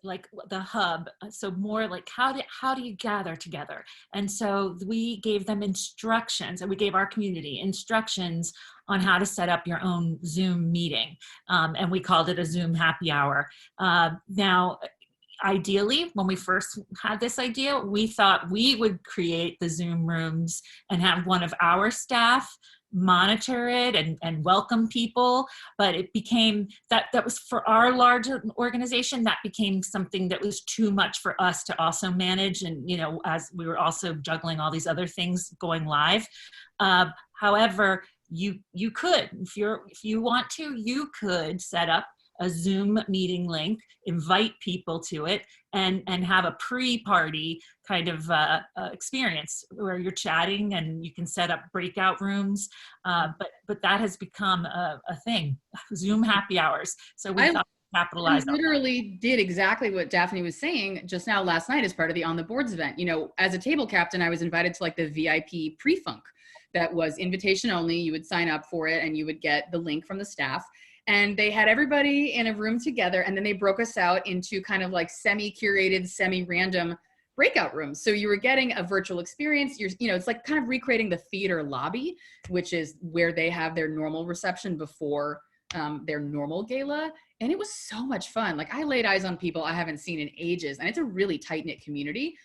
like the hub, so more like how do you gather together? And so we gave them instructions, and we gave our community instructions on how to set up your own Zoom meeting. And we called it a Zoom happy hour. Now, ideally, when we first had this idea, we thought we would create the Zoom rooms and have one of our staff monitor it and welcome people, but it became that was for our larger organization, that became something that was too much for us to also manage, and as we were also juggling all these other things going live. However, you could, if you want to, you could set up a Zoom meeting link, invite people to it, and have a pre-party kind of experience where you're chatting, and you can set up breakout rooms. But that has become a thing, Zoom happy hours. So we thought to capitalize on that. Literally did exactly what Daphne was saying just now last night as part of the On the Boards event. As a table captain, I was invited to like the VIP pre-funk that was invitation only. You would sign up for it and you would get the link from the staff. And they had everybody in a room together, and then they broke us out into kind of like semi-curated, semi-random breakout rooms. So you were getting a virtual experience. It's like kind of recreating the theater lobby, which is where they have their normal reception before their normal gala. And it was so much fun. Like, I laid eyes on people I haven't seen in ages, and it's a really tight-knit community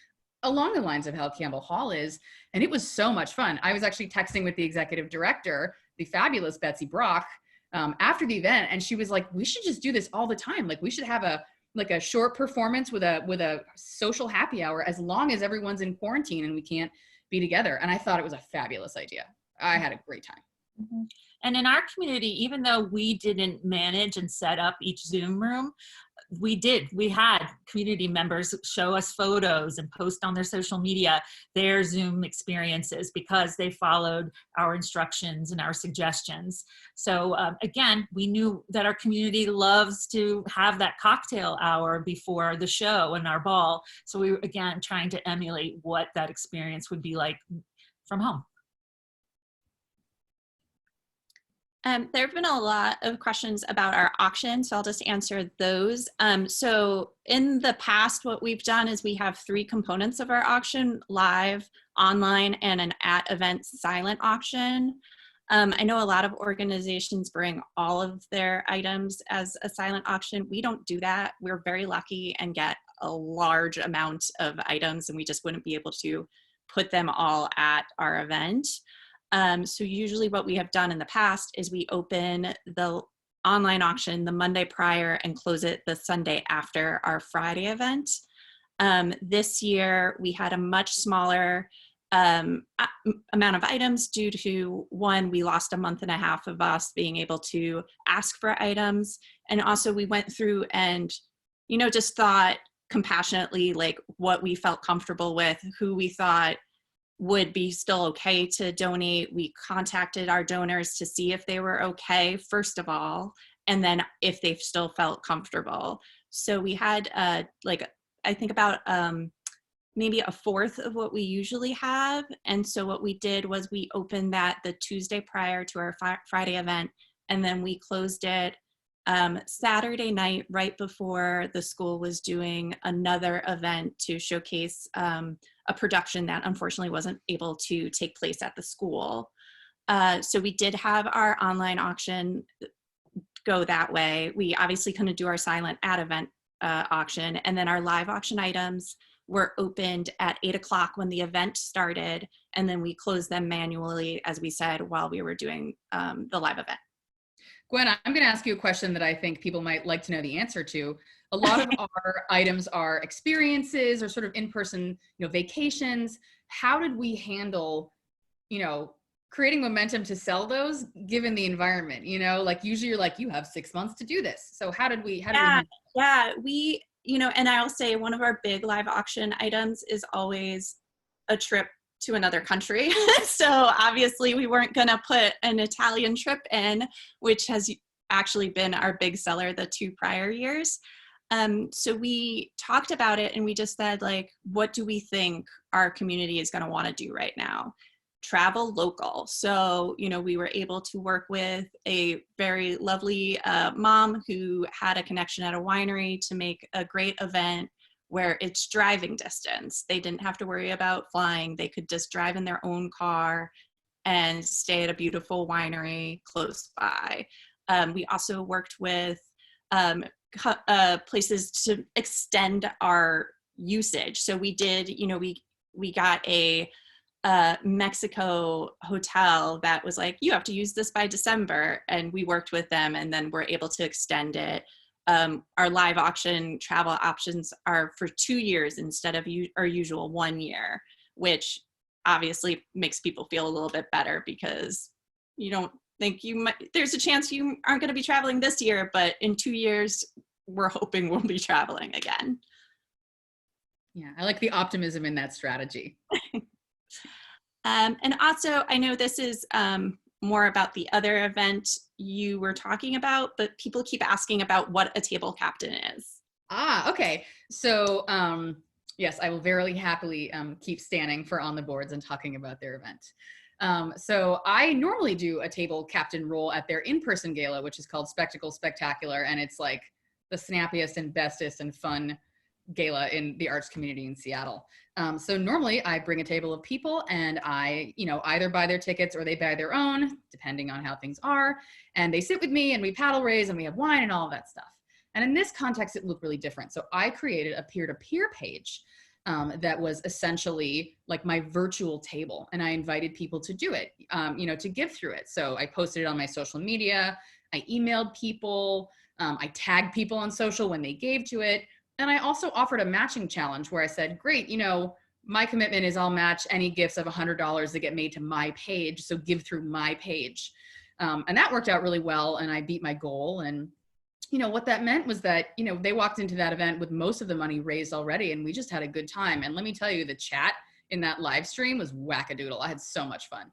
along the lines of how Campbell Hall is. And it was so much fun. I was actually texting with the executive director, the fabulous Betsy Brock, after the event, and she was like, we should just do this all the time. Like, we should have a short performance with a social happy hour, as long as everyone's in quarantine and we can't be together. And I thought it was a fabulous idea. I had a great time. Mm-hmm. And in our community, even though we didn't manage and set up each Zoom room, we had community members show us photos and post on their social media their Zoom experiences, because they followed our instructions and our suggestions. So again, we knew that our community loves to have that cocktail hour before the show and our ball. So we were, again, trying to emulate what that experience would be like from home. There have been a lot of questions about our auction, so I'll just answer those. So in the past, what we've done is we have 3 components of our auction: live, online, and an at-event silent auction. I know a lot of organizations bring all of their items as a silent auction. We don't do that. We're very lucky and get a large amount of items, and we just wouldn't be able to put them all at our event. So usually what we have done in the past is we open the online auction the Monday prior and close it the Sunday after our Friday event. This year we had a much smaller amount of items due to, one, we lost a month and a half of us being able to ask for items. And also we went through and, just thought compassionately, like, what we felt comfortable with, who we thought would be still okay to donate. We contacted our donors to see if they were okay, first of all, and then if they still felt comfortable. So we had I think about maybe a fourth of what we usually have. And so what we did was we opened that the Tuesday prior to our Friday event, and then we closed it Saturday night right before the school was doing another event to showcase a production that unfortunately wasn't able to take place at the school. So we did have our online auction go that way. We obviously couldn't do our silent at event auction, and then our live auction items were opened at 8 o'clock when the event started, and then we closed them manually, as we said, while we were doing the live event. Gwen, I'm going to ask you a question that I think people might like to know the answer to. A lot of our items are experiences or sort of in-person, vacations. How did we handle, creating momentum to sell those given the environment? Like, usually you're like, you have 6 months to do this. So how did we handle we, and I'll say one of our big live auction items is always a trip to another country. So obviously we weren't going to put an Italian trip in, which has actually been our big seller the 2 prior years. So we talked about it and we just said, like, what do we think our community is going to want to do right now? Travel local. So, you know, we were able to work with a very lovely mom who had a connection at a winery to make a great event where it's driving distance. They didn't have to worry about flying. They could just drive in their own car and stay at a beautiful winery close by. We also worked with places to extend our usage. So we did, you know, we got a Mexico hotel that was like, you have to use this by December, and we worked with them and then we're able to extend it. Our live auction travel options are for 2 years instead of our usual 1 year, which obviously makes people feel a little bit better because you don't think there's a chance you aren't going to be traveling this year, but in 2 years, we're hoping we'll be traveling again. Yeah, I like the optimism in that strategy. And also, I know this is more about the other event you were talking about, but people keep asking about what a table captain is. Ah, okay. So yes, I will very happily keep standing for On the Boards and talking about their event. So I normally do a table captain role at their in-person gala, which is called Spectacle Spectacular, and it's like the snappiest and bestest and fun gala in the arts community in Seattle. So normally I bring a table of people and I, you know, either buy their tickets or they buy their own, depending on how things are. And they sit with me and we paddle raise and we have wine and all of that stuff. And in this context, it looked really different. So I created a peer-to-peer page that was essentially like my virtual table. And I invited people to do it, you know, to give through it. So I posted it on my social media. I emailed people. I tagged people on social when they gave to it. And I also offered a matching challenge where I said, great, you know, my commitment is I'll match any gifts of $100 that get made to my page. So give through my page. And that worked out really well. And I beat my goal. And, you know, what that meant was that, you know, they walked into that event with most of the money raised already. And we just had a good time. And let me tell you, the chat in that live stream was wackadoodle. I had so much fun.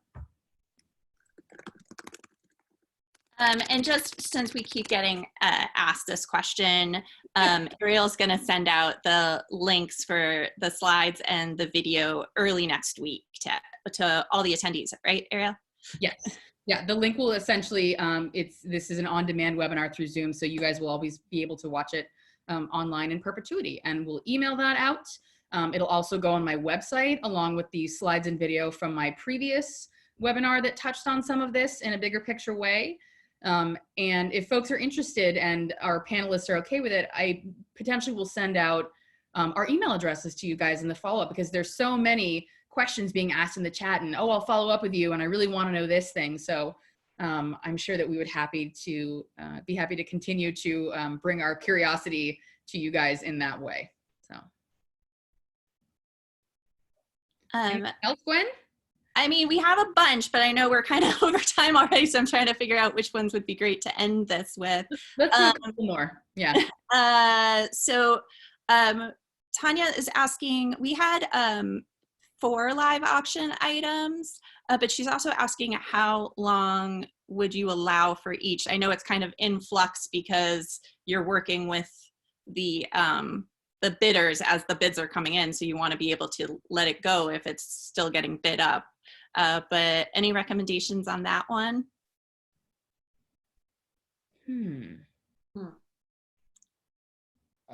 And just since we keep getting asked this question, Ariel's going to send out the links for the slides and the video early next week to all the attendees, right, Ariel? Yes. Yeah, the link will essentially, this is an on-demand webinar through Zoom, so you guys will always be able to watch it online in perpetuity, and we'll email that out. It'll also go on my website along with the slides and video from my previous webinar that touched on some of this in a bigger picture way. And if folks are interested and our panelists are okay with it, I potentially will send out our email addresses to you guys in the follow-up, because there's so many questions being asked in the chat and, oh, I'll follow up with you and I really want to know this thing. So I'm sure that we would be happy to continue to bring our curiosity to you guys in that way. So. Anything else, Gwen? I mean, we have a bunch, but I know we're kind of over time already, so I'm trying to figure out which ones would be great to end this with. Let's do a couple more. Yeah. Tanya is asking, we had 4 live auction items, but she's also asking how long would you allow for each? I know it's kind of in flux because you're working with the bidders as the bids are coming in, so you want to be able to let it go if it's still getting bid up. But any recommendations on that one?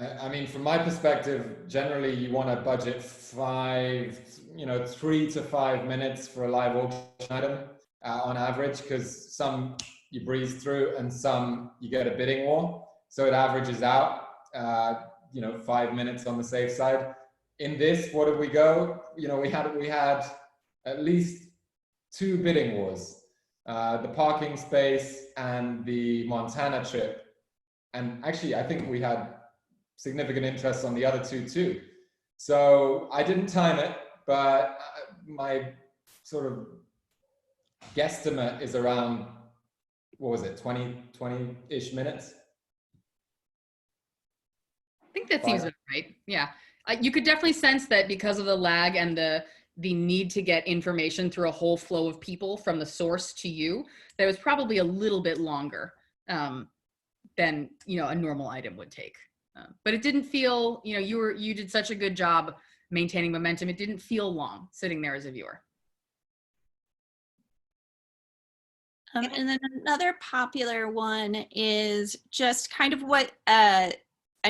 I mean, from my perspective, generally you want to budget 3 to 5 minutes for a live auction item on average, because some you breeze through and some you get a bidding war. So it averages out, 5 minutes on the safe side. In this, what did we go? You know, we had at least 2 bidding wars, the parking space and the Montana trip. And actually, I think we had significant interest on the other 2 too. So I didn't time it, but my sort of guesstimate is around, 20-ish minutes? I think that seems right. Yeah. You could definitely sense that because of the lag and the need to get information through a whole flow of people from the source to you, that was probably a little bit longer than, a normal item would take. But it didn't feel, you know, you did such a good job maintaining momentum. It didn't feel long sitting there as a viewer. And then another popular one is just kind of what, I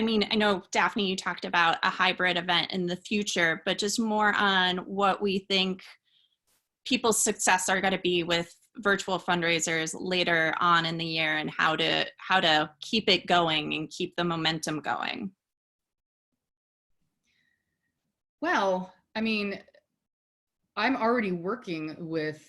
mean, I know, Daphne, you talked about a hybrid event in the future, but just more on what we think people's success are going to be with virtual fundraisers later on in the year, and how to keep it going and keep the momentum going. Well, I mean, I'm already working with,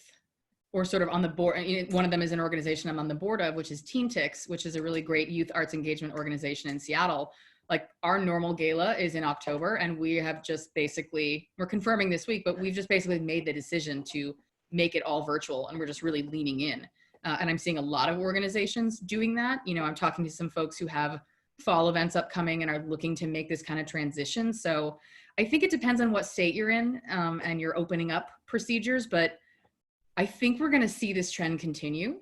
or sort of on the board. One of them is an organization I'm on the board of, which is Teen Tix, which is a really great youth arts engagement organization in Seattle. Like, our normal gala is in October, and we have just basically, we're confirming this week, but we've just basically made the decision to make it all virtual, and we're just really leaning in. And I'm seeing a lot of organizations doing that. You know, I'm talking to some folks who have fall events upcoming and are looking to make this kind of transition. So I think it depends on what state you're in, and your opening up procedures, but I think we're going to see this trend continue,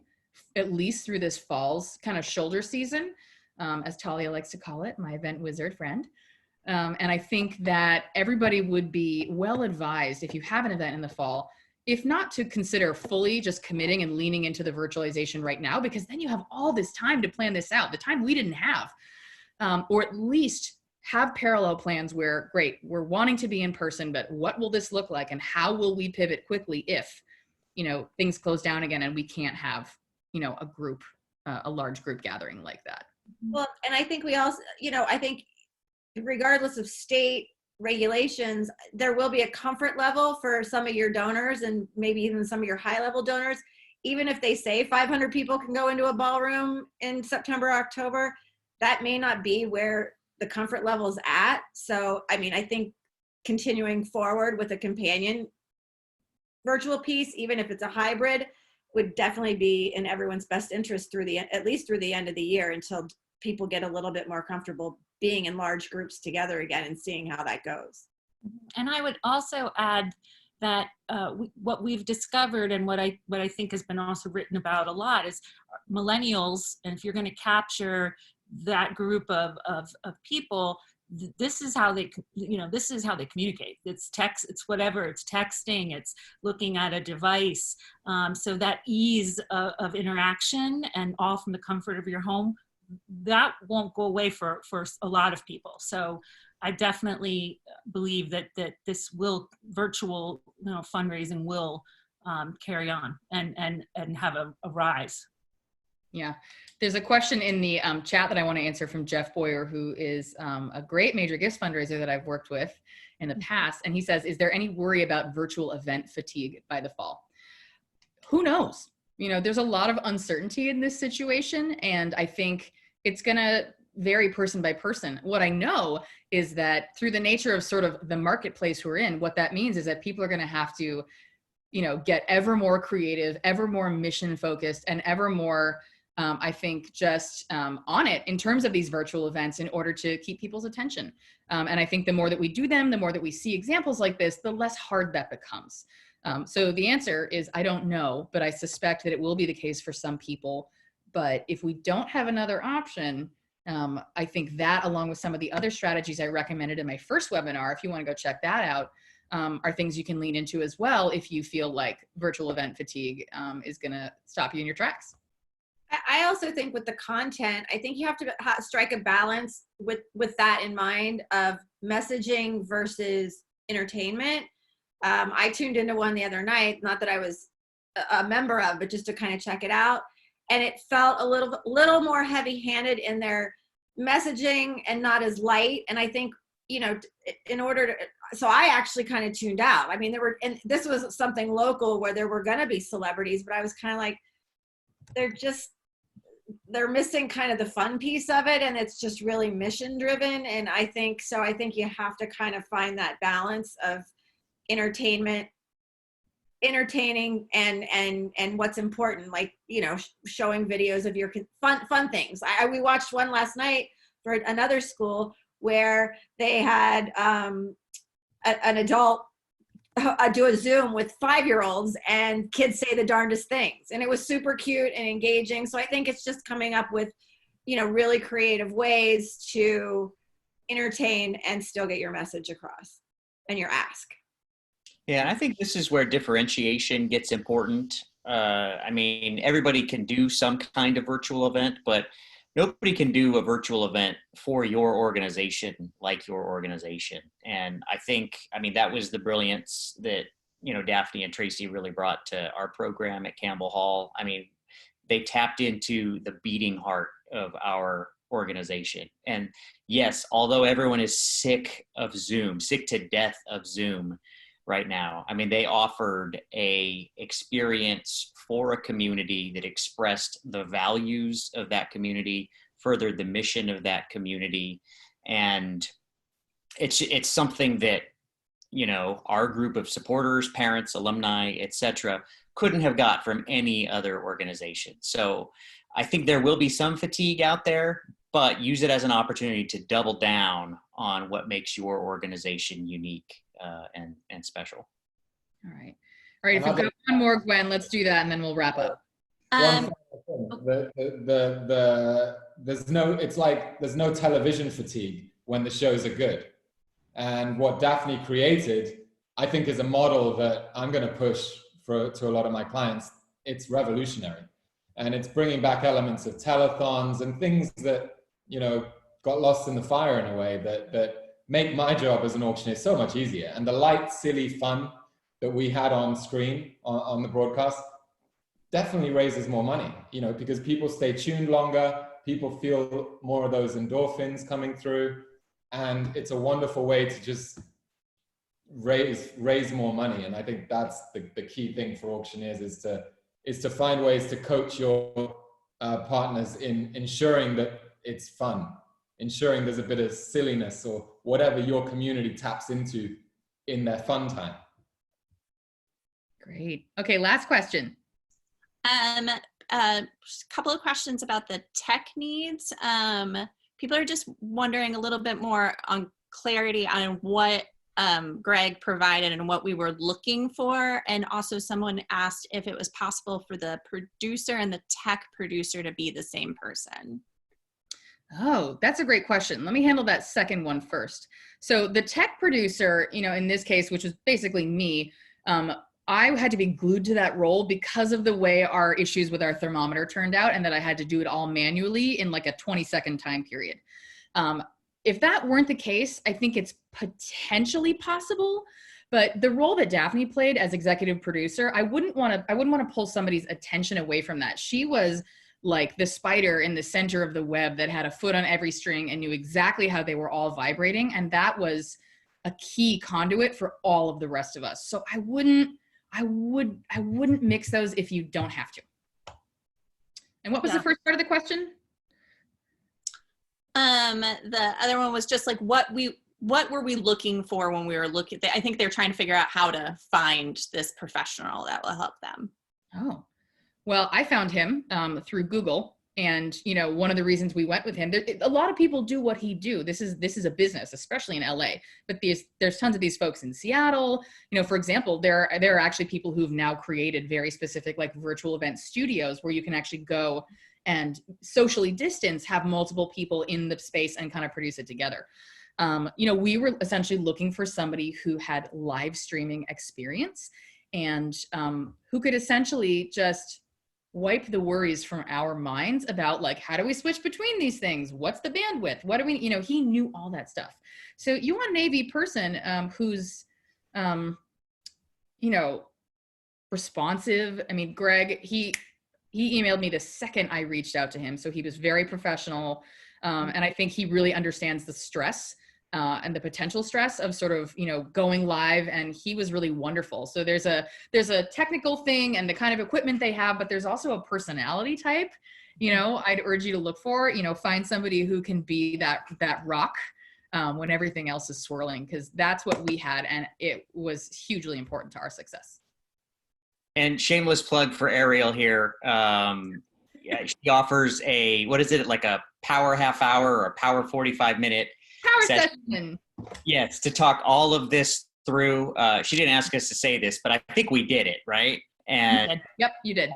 at least through this fall's kind of shoulder season, as Talia likes to call it, my event wizard friend. And I think that everybody would be well advised, if you have an event in the fall, if not to consider fully just committing and leaning into the virtualization right now, because then you have all this time to plan this out, the time we didn't have, or at least have parallel plans where, great, we're wanting to be in person, but what will this look like, and how will we pivot quickly if, you know, things close down again and we can't have, you know, a large group gathering like that. Well, and I think we also, you know, I think regardless of state regulations, there will be a comfort level for some of your donors, and maybe even some of your high level donors. Even if they say 500 people can go into a ballroom in September, October, that may not be where the comfort level is at. So, I mean, I think continuing forward with a companion virtual piece, even if it's a hybrid, would definitely be in everyone's best interest at least through the end of the year, until people get a little bit more comfortable being in large groups together again and seeing how that goes. And I would also add that what we've discovered, and what I think has been also written about a lot, is millennials. And if you're going to capture that group of people, this is how they, you know, this is how they communicate. It's text, it's whatever, it's texting, it's looking at a device. So that ease of interaction, and all from the comfort of your home, that won't go away for a lot of people. So I definitely believe that this virtual, you know, fundraising will carry on and have a rise. Yeah, there's a question in the chat that I want to answer from Jeff Boyer, who is a great major gifts fundraiser that I've worked with in the past. And he says, is there any worry about virtual event fatigue by the fall? Who knows? You know, there's a lot of uncertainty in this situation, and I think it's going to vary person by person. What I know is that through the nature of sort of the marketplace we're in, what that means is that people are going to have to, you know, get ever more creative, ever more mission focused, and ever more, I think, just on it in terms of these virtual events in order to keep people's attention. And I think the more that we do them, the more that we see examples like this, the less hard that becomes. So the answer is, I don't know, but I suspect that it will be the case for some people. But if we don't have another option, I think that, along with some of the other strategies I recommended in my first webinar, if you want to go check that out, are things you can lean into as well if you feel like virtual event fatigue is going to stop you in your tracks. I also think with the content, I think you have to strike a balance with that in mind, of messaging versus entertainment. I tuned into one the other night, not that I was a member of, but just to kind of check it out. And it felt a little more heavy-handed in their messaging and not as light. And I think, you know, in order to, so I actually kind of tuned out. I mean, and this was something local where there were going to be celebrities, but I was kind of like, they're missing kind of the fun piece of it, and it's just really mission driven. And I think you have to kind of find that balance of entertaining and what's important, like, you know, showing videos of your fun things. We watched one last night for another school where they had an adult do a Zoom with 5-year-olds, and kids say the darndest things, and it was super cute and engaging. So I think it's just coming up with, you know, really creative ways to entertain, and still get your message across and your ask. Yeah, and I think this is where differentiation gets important. I mean, everybody can do some kind of virtual event, but nobody can do a virtual event for your organization like your organization. And I think, I mean, that was the brilliance that, you know, Daphne and Tracy really brought to our program at Campbell Hall. I mean, they tapped into the beating heart of our organization. And yes, although everyone is sick of Zoom, sick to death of Zoom right now, I mean, they offered a experience for a community that expressed the values of that community, furthered the mission of that community. And it's something that, you know, our group of supporters, parents, alumni, etc., couldn't have got from any other organization. So I think there will be some fatigue out there, but use it as an opportunity to double down on what makes your organization unique and special. All right. All right. If we've got one more, Gwen, let's do that and then we'll wrap up. There's no television fatigue when the shows are good. And what Daphne created, I think, is a model that I'm going to push to a lot of my clients. It's revolutionary. And it's bringing back elements of telethons and things that, you know, got lost in the fire in a way that make my job as an auctioneer so much easier. And the light, silly fun that we had on screen on the broadcast definitely raises more money, you know, because people stay tuned longer, people feel more of those endorphins coming through. And it's a wonderful way to just raise more money. And I think that's the key thing for auctioneers is to find ways to coach your partners in ensuring that it's fun, ensuring there's a bit of silliness or whatever your community taps into in their fun time. Great. Okay, last question. A couple of questions about the tech needs. People are just wondering a little bit more on clarity on what Greg provided and what we were looking for. And also someone asked if it was possible for the producer and the tech producer to be the same person. Oh, that's a great question. Let me handle that second one first. So the tech producer, you know, in this case, which was basically me, I had to be glued to that role because of the way our issues with our thermometer turned out and that I had to do it all manually in like a 20-second time period. If that weren't the case, I think it's potentially possible, but the role that Daphne played as executive producer, I wouldn't want to pull somebody's attention away from that. She was like the spider in the center of the web that had a foot on every string and knew exactly how they were all vibrating. And that was a key conduit for all of the rest of us. So I wouldn't mix those if you don't have to. And what was the first part of the question? The other one was just like what were we looking for when we were looking? I think they're trying to figure out how to find this professional that will help them. Oh, well, I found him through Google. And, you know, one of the reasons we went with him, a lot of people do what he do. This is a business, especially in LA, but there's tons of these folks in Seattle. You know, for example, there are actually people who've now created very specific like virtual event studios where you can actually go and socially distance, have multiple people in the space and kind of produce it together. You know, we were essentially looking for somebody who had live streaming experience and who could essentially just wipe the worries from our minds about like, how do we switch between these things? What's the bandwidth? What do we, you know, he knew all that stuff. So you want an AV person who's, you know, responsive. I mean, Greg, he emailed me the second I reached out to him. So he was very professional. And I think he really understands the stress and the potential stress of sort of, you know, going live, and he was really wonderful. So there's a technical thing and the kind of equipment they have, but there's also a personality type, you know, I'd urge you to look for, you know, find somebody who can be that rock when everything else is swirling, because that's what we had, and it was hugely important to our success. And shameless plug for Ariel here. Yeah, she offers what is it, like a power half hour or a power 45-minute Power session. Yes, to talk all of this through. She didn't ask us to say this, but I think we did it, right? And Yep, you did.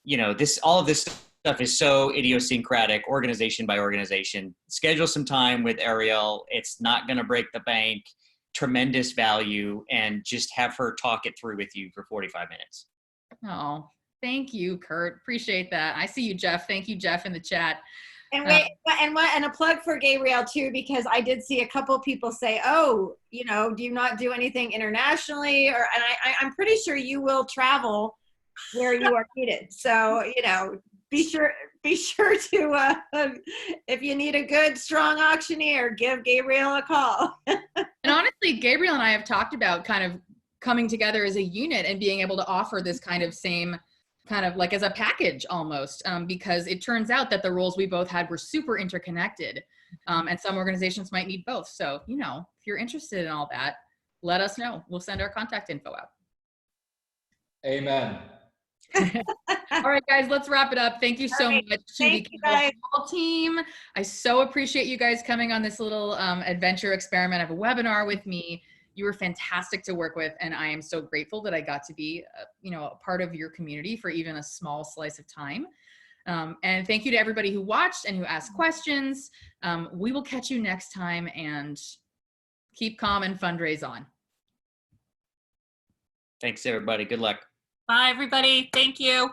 You know, all of this stuff stuff is so idiosyncratic, organization by organization. Schedule some time with Ariel. It's not going to break the bank. Tremendous value, and just have her talk it through with you for 45 minutes. Oh, thank you, Kurt. Appreciate that. I see you, Jeff. Thank you, Jeff, in the chat. And wait, and a plug for Gabriel too, because I did see a couple people say, "Oh, you know, do you not do anything internationally?" Or, and I'm pretty sure you will travel where you are needed. So, you know, be sure to if you need a good, strong auctioneer, give Gabriel a call. And honestly, Gabriel and I have talked about kind of coming together as a unit and being able to offer this kind of same kind of like as a package almost, because it turns out that the roles we both had were super interconnected, and some organizations might need both. So, you know, if you're interested in all that, let us know. We'll send our contact info out. Amen. All right, guys, let's wrap it up. Thank you so much to the Campbell Hall team. I so appreciate you guys coming on this little adventure experiment of a webinar with me. You were fantastic to work with, and I am so grateful that I got to be, you know, a part of your community for even a small slice of time. And thank you to everybody who watched and who asked questions. We will catch you next time, and keep calm and fundraise on. Thanks, everybody. Good luck. Bye, everybody. Thank you.